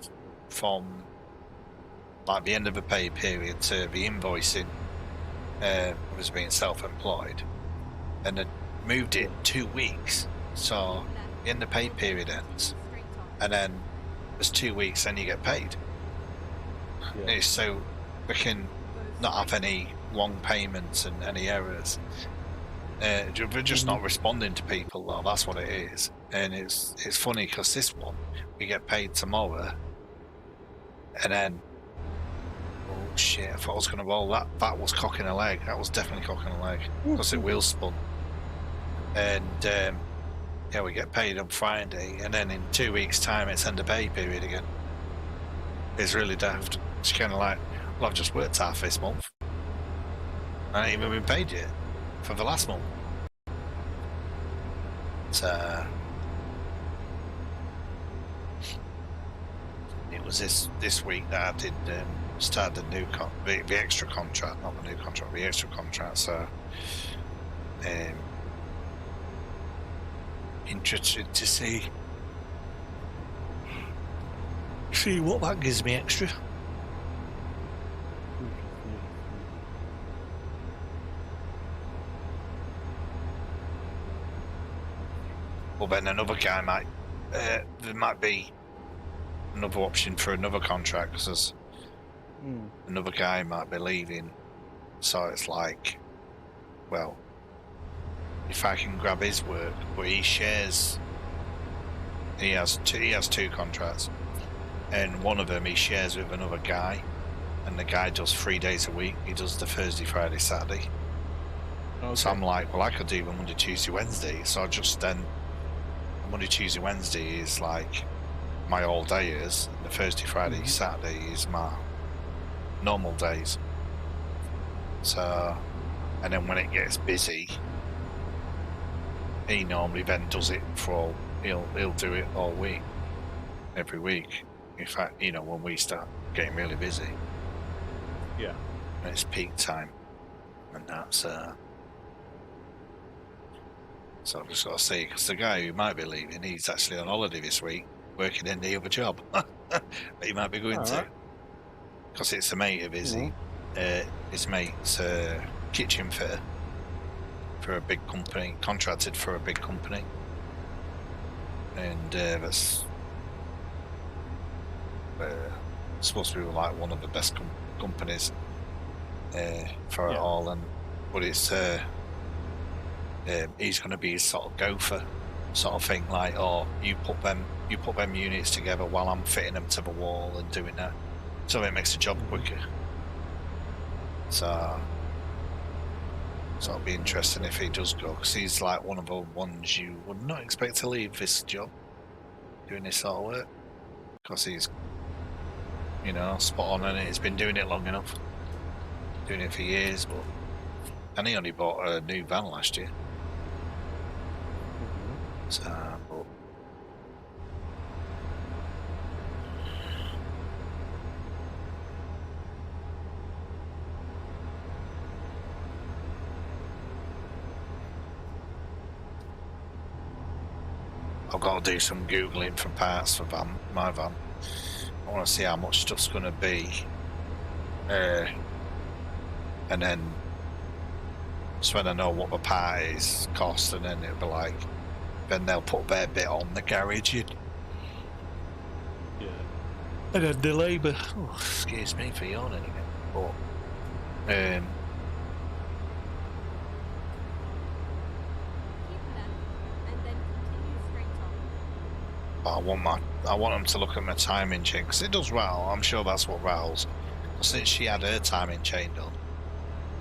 from like the end of a pay period to the invoicing was being self-employed, and they moved it 2 weeks. So the end of pay period ends, Straight on. and then there's 2 weeks, then you get paid. Yeah. It's so we can not have any long payments and any errors. We're just not responding to people though. That's what it is, and it's funny because this one we get paid tomorrow, and then oh shit! I thought I was going to roll that. That was cocking a leg. That was definitely cocking a leg because it wheel spun, and yeah, we get paid on Friday, and then in 2 weeks' time it's end of pay period again. It's really daft. It's kind of like, well, I've just worked half this month. I ain't even been paid yet for the last month. So it was this week that I did start the new the extra contract, not the new contract, the extra contract. So interested to see what that gives me extra. Well, then another guy might there might be another option for another contract because another guy might be leaving. So it's like, well, if I can grab his work, but he shares. He has two contracts, and one of them he shares with another guy, and the guy does 3 days a week. He does the Thursday, Friday, Saturday. Okay. So I'm like, well, I could do the Monday, Tuesday, Wednesday. So I just then Monday, Tuesday, Wednesday is like my all dayers. The Thursday, Friday, Saturday is my normal days. So, and then when it gets busy, he normally then does it for he'll do it all week, every week. In fact, you know, when we start getting really busy, Yeah. and it's peak time, and that's so I've just got to see, because the guy who might be leaving, he's actually on holiday this week, working in the other job that he might be going to. Alright. because it's a mate of his. Mhm. His mate's kitchen fitter for a big company, contracted for a big company, and that's supposed to be like one of the best companies for it Yeah. all. And but it's he's going to be sort of gopher sort of thing, like, oh, you put them units together while I'm fitting them to the wall and doing that, so it makes the job quicker. So it'll be interesting if he does go, because he's like one of the ones you would not expect to leave this job doing this sort of work, because he's, you know, spot on, and he's been doing it long enough, doing it for years. But and he only bought a new van last year. So, but I've got to do some Googling for parts for my van. I want to see how much stuff's going to be. And then, so when I know what the part is cost, and then it'll be like, then they'll put their bit on the garage in. Yeah. And then the labour, oh, excuse me for yawning again, but Keep left and then continue straight on. I want them to look at my timing chain, because it does rattle. I'm sure that's what rattles. Since she had her timing chain done,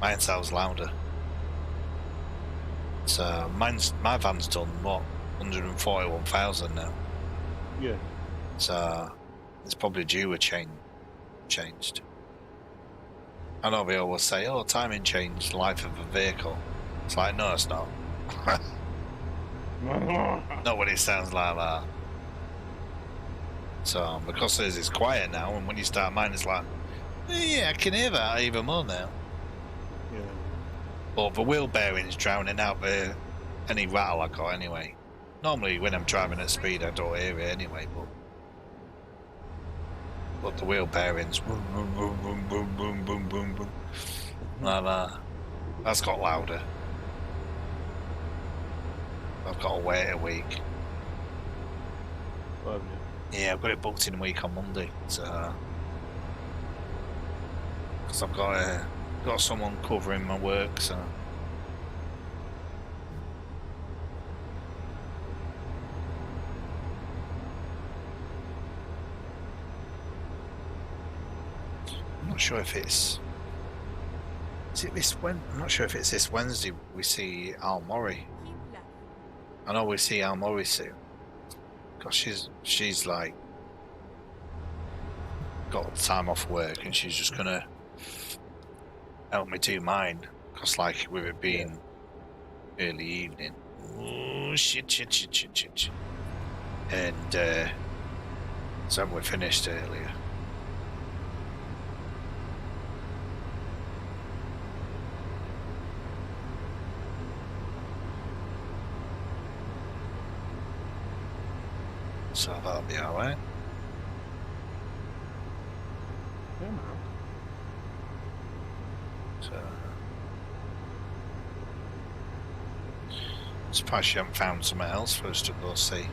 mine sounds louder. So my van's done what, 141,000 now. Yeah. So it's probably due a chain changed. I know they always say, oh, timing changed life of a vehicle. It's like, no, it's not. Not when it sounds like that. So because hers is quiet now, and when you start mine, it's like, yeah, I can hear that even more now. Yeah. But the wheel bearing's drowning out any rattle I got anyway. Normally when I'm driving at speed I don't hear it anyway, but the wheel bearings boom boom boom boom boom boom boom boom boom like that. That's got louder. I've got to wait a week. Oh, Yeah, I've got it booked in a week on Monday, so because I've got someone covering my work, so I'm not sure if it's. Is it this Wednesday? I'm not sure if it's this Wednesday we see Al Murray. Keep left. I know we see Al Murray soon. Because she's like got time off work, and she's just gonna help me do mine. Because like with it being early evening. Oh shit. And so we finished earlier. So that'll be alright. yeah, man. So surprised she haven't found something else for us to go see.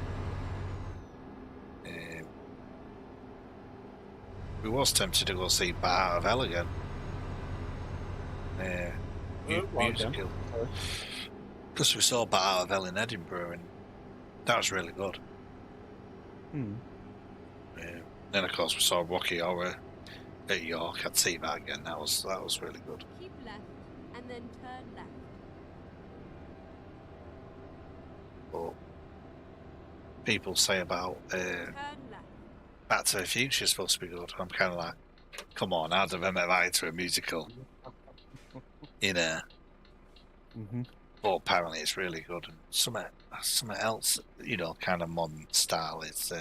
We was tempted to go see Bat Out of Hell again. Musical. Because we saw Bat Out of Hell in Edinburgh, and that was really good. Then of course we saw Rocky Horror at York. I'd see that again. That was really good. Keep left and then turn left. But people say about Turn left. Back to the Future is supposed to be good. I'm kind of like, come on, I'd have invited to a musical. You know. But apparently it's really good. And something else, you know, kind of modern style is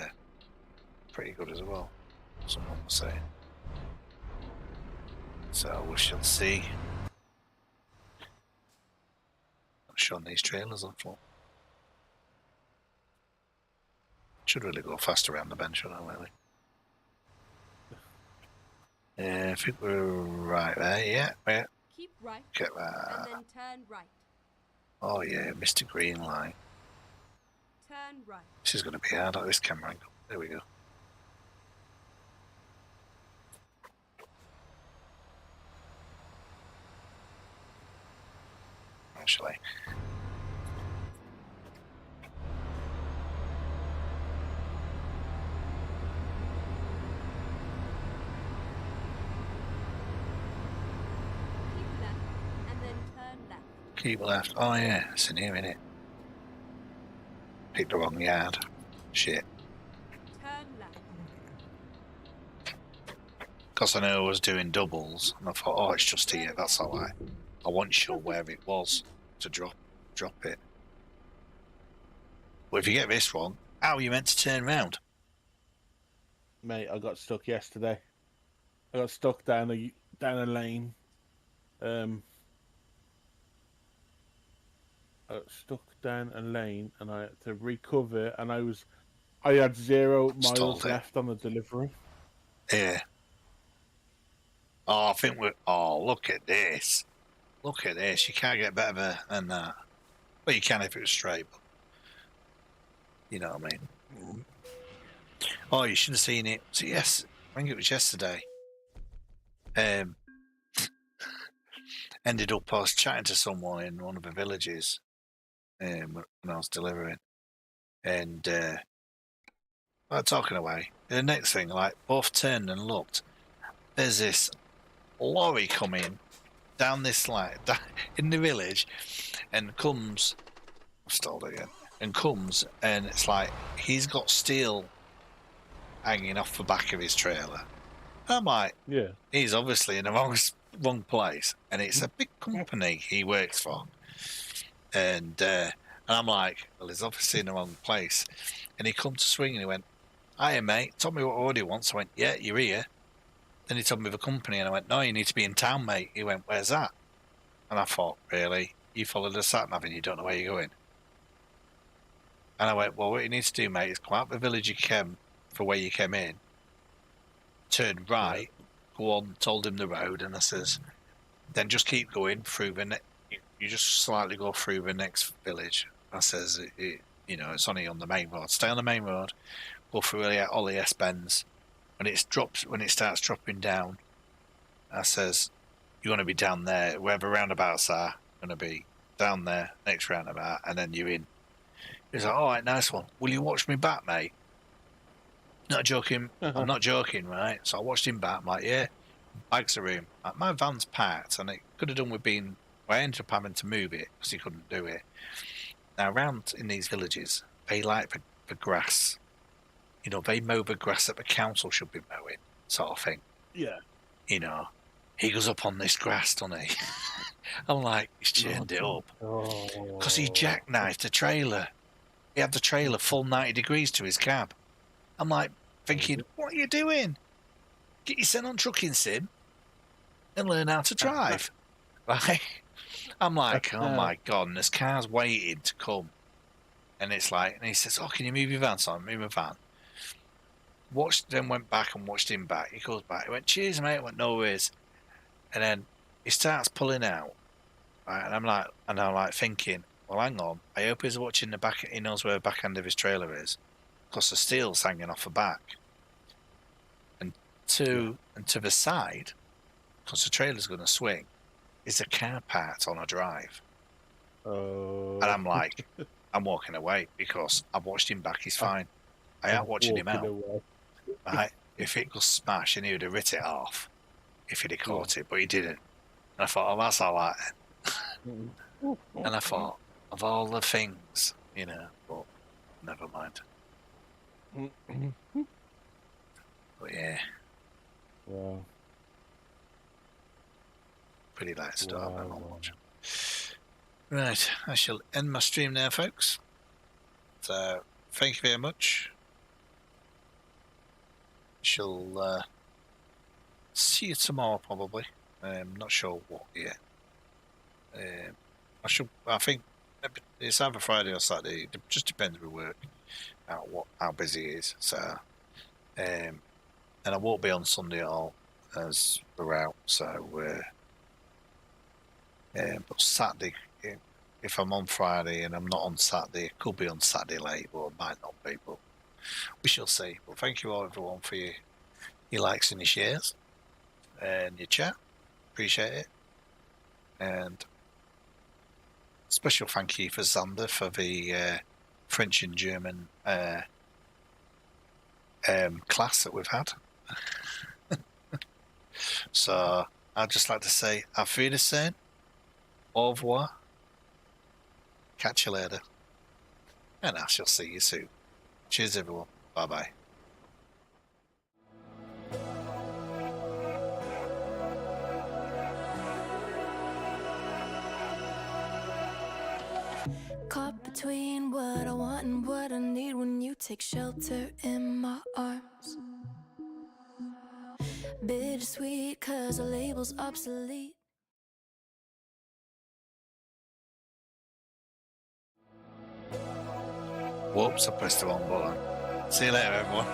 pretty good as well. Someone will say. So we shall see. I'm showing these trailers on full. Should really go faster around the bend, shouldn't I, really? I think we're right there. Yeah, yeah. Keep right, Get and that. then turn right. Oh yeah, Mr. Green Line. Turn right. This is going to be hard at this camera angle. There we go. Actually. Keep left, and then turn left. Keep left. Oh yeah, it's in here, innit? Picked the wrong yard. Shit. Turn left. Because I know I was doing doubles, and I thought, oh, it's just here. That's all right. I wasn't sure where it was to drop it. Well, if you get this wrong, how are you meant to turn round? Mate, I got stuck yesterday. I got stuck down a lane. I got stuck down a lane, and I had to recover. And I had 0 miles Stalled it. left on the delivery. Yeah. Oh, I think we're. Oh, look at this. Look at this. You can't get better than that. Well, you can if it was straight, but you know what I mean. Oh, you should have seen it. So yes, I think it was yesterday. Ended up, I was chatting to someone in one of the villages when I was delivering, and I was talking away. And the next thing, like, both turned and looked. There's this lorry coming down this line in the village, and comes. I've stalled it again. And comes, and it's like he's got steel hanging off the back of his trailer. I'm like, Yeah. he's obviously in the wrong place, and it's a big company he works for. And I'm like, well, he's obviously in the wrong place. And he come to swing, and he went, hiya, mate. Told me what order he wants. I went, yeah, you're here. Then he told me the company, and I went, no, you need to be in town, mate. He went, where's that? And I thought, really? You followed the sat-nav and you don't know where you're going? And I went, well, what you need to do, mate, is come out the village you came for where you came in, turn right, go on, told him the road, and I says, then just keep going through you just slightly go through the next village. I says, you know, it's only on the main road. Stay on the main road, go through all the S-bends. When it starts dropping down, I says, you're going to be down there. Wherever roundabouts are, going to be down there, next roundabout, and then you're in. He's like, all right, nice one. Will you watch me back, mate? Not joking. I'm not joking, right? So I watched him back. I'm like, yeah, bags are room. Like, my van's packed, and it could have done with being. Well, I ended up having to move it because he couldn't do it. Now, around in these villages, they like the grass. You know, they mow the grass that the council should be mowing, sort of thing. Yeah. You know, he goes up on this grass, doesn't he? I'm like, he's turned it up because he jackknifed the trailer. He had the trailer full 90 degrees to his cab. I'm like, thinking, what are you doing? Get yourself on trucking sim and learn how to drive. Right? I'm like, oh my God, and this car's waiting to come. And it's like, and he says, oh, can you move your van? So I move my van. Then went back and watched him back. He goes back. He went, cheers, mate. I went, no worries. And then he starts pulling out. Right? And I'm like thinking, well, hang on. I hope he's watching the back. He knows where the back end of his trailer is, because the steel's hanging off the back. And to the side, because the trailer's going to swing, is a car parked on a drive. And I'm like, I'm walking away because I've watched him back. He's fine. I ain't watching him out. Right? If it goes smash, and he would have writ it off if he'd have caught it, but he didn't. And I thought, oh, that's all right then. And I thought, of all the things, you know, but never mind. But yeah. Wow. Pretty late start, I'm not watching. Right, I shall end my stream now, folks. So, thank you very much. Shall see you tomorrow, probably. Not sure what yet. I think it's either Friday or Saturday. It just depends with work how busy it is. So, and I won't be on Sunday at all. as we're out. So but Saturday, if I'm on Friday and I'm not on Saturday, it could be on Saturday late, or it might not be. But we shall see. But thank you all, everyone, for your likes and your shares and your chat. Appreciate it. And special thank you for Xander for the French and German class that we've had. So I'd just like to say auf Wiedersehen, au revoir, catch you later, and I shall see you soon. Cheers, everyone. Bye-bye. Caught between what I want and what I need when you take shelter in my arms. Bittersweet, cause the label's obsolete. Whoops, I pressed the wrong button. See you later, everyone.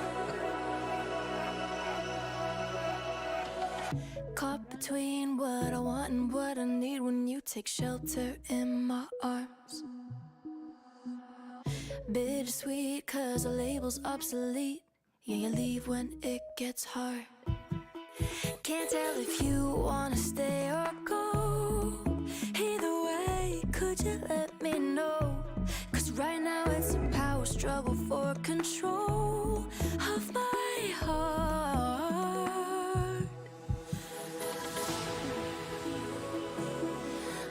Caught between what I want and what I need when you take shelter in my arms. Bittersweet, cause the label's obsolete. Yeah, you leave when it gets hard. Can't tell if you wanna stay or go. Either way, could you let me know? Cause right now it's a power struggle for control of my heart.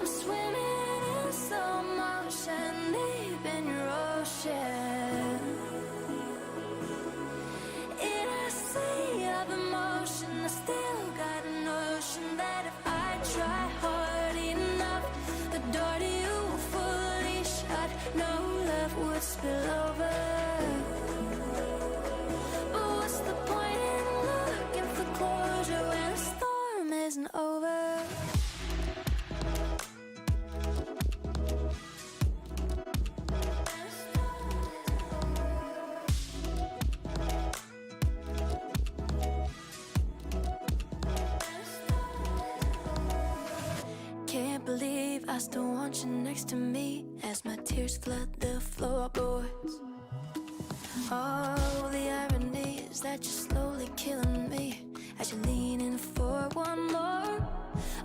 I'm swimming in slow motion deep in your ocean. In a sea of emotion, I still got a notion that if I try hard enough, the door to you will fully shut. No love would spill over. But what's the point in looking for closure when a storm isn't over? Can't believe I still want you next to me as my tears flood the floorboards. Oh, the irony is that you're slowly killing me as you're leaning for one more.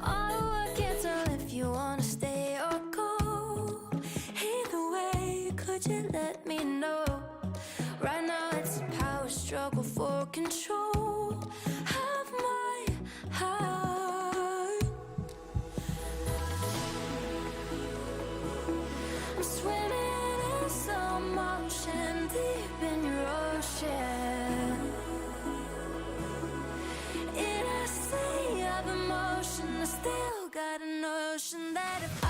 Oh, I can't tell if you wanna stay or go. Either way, could you let me know? Right now it's a power struggle for control of my heart. I'm swimming in slow motion deep in your ocean. In a sea of emotion, I still got a notion that if I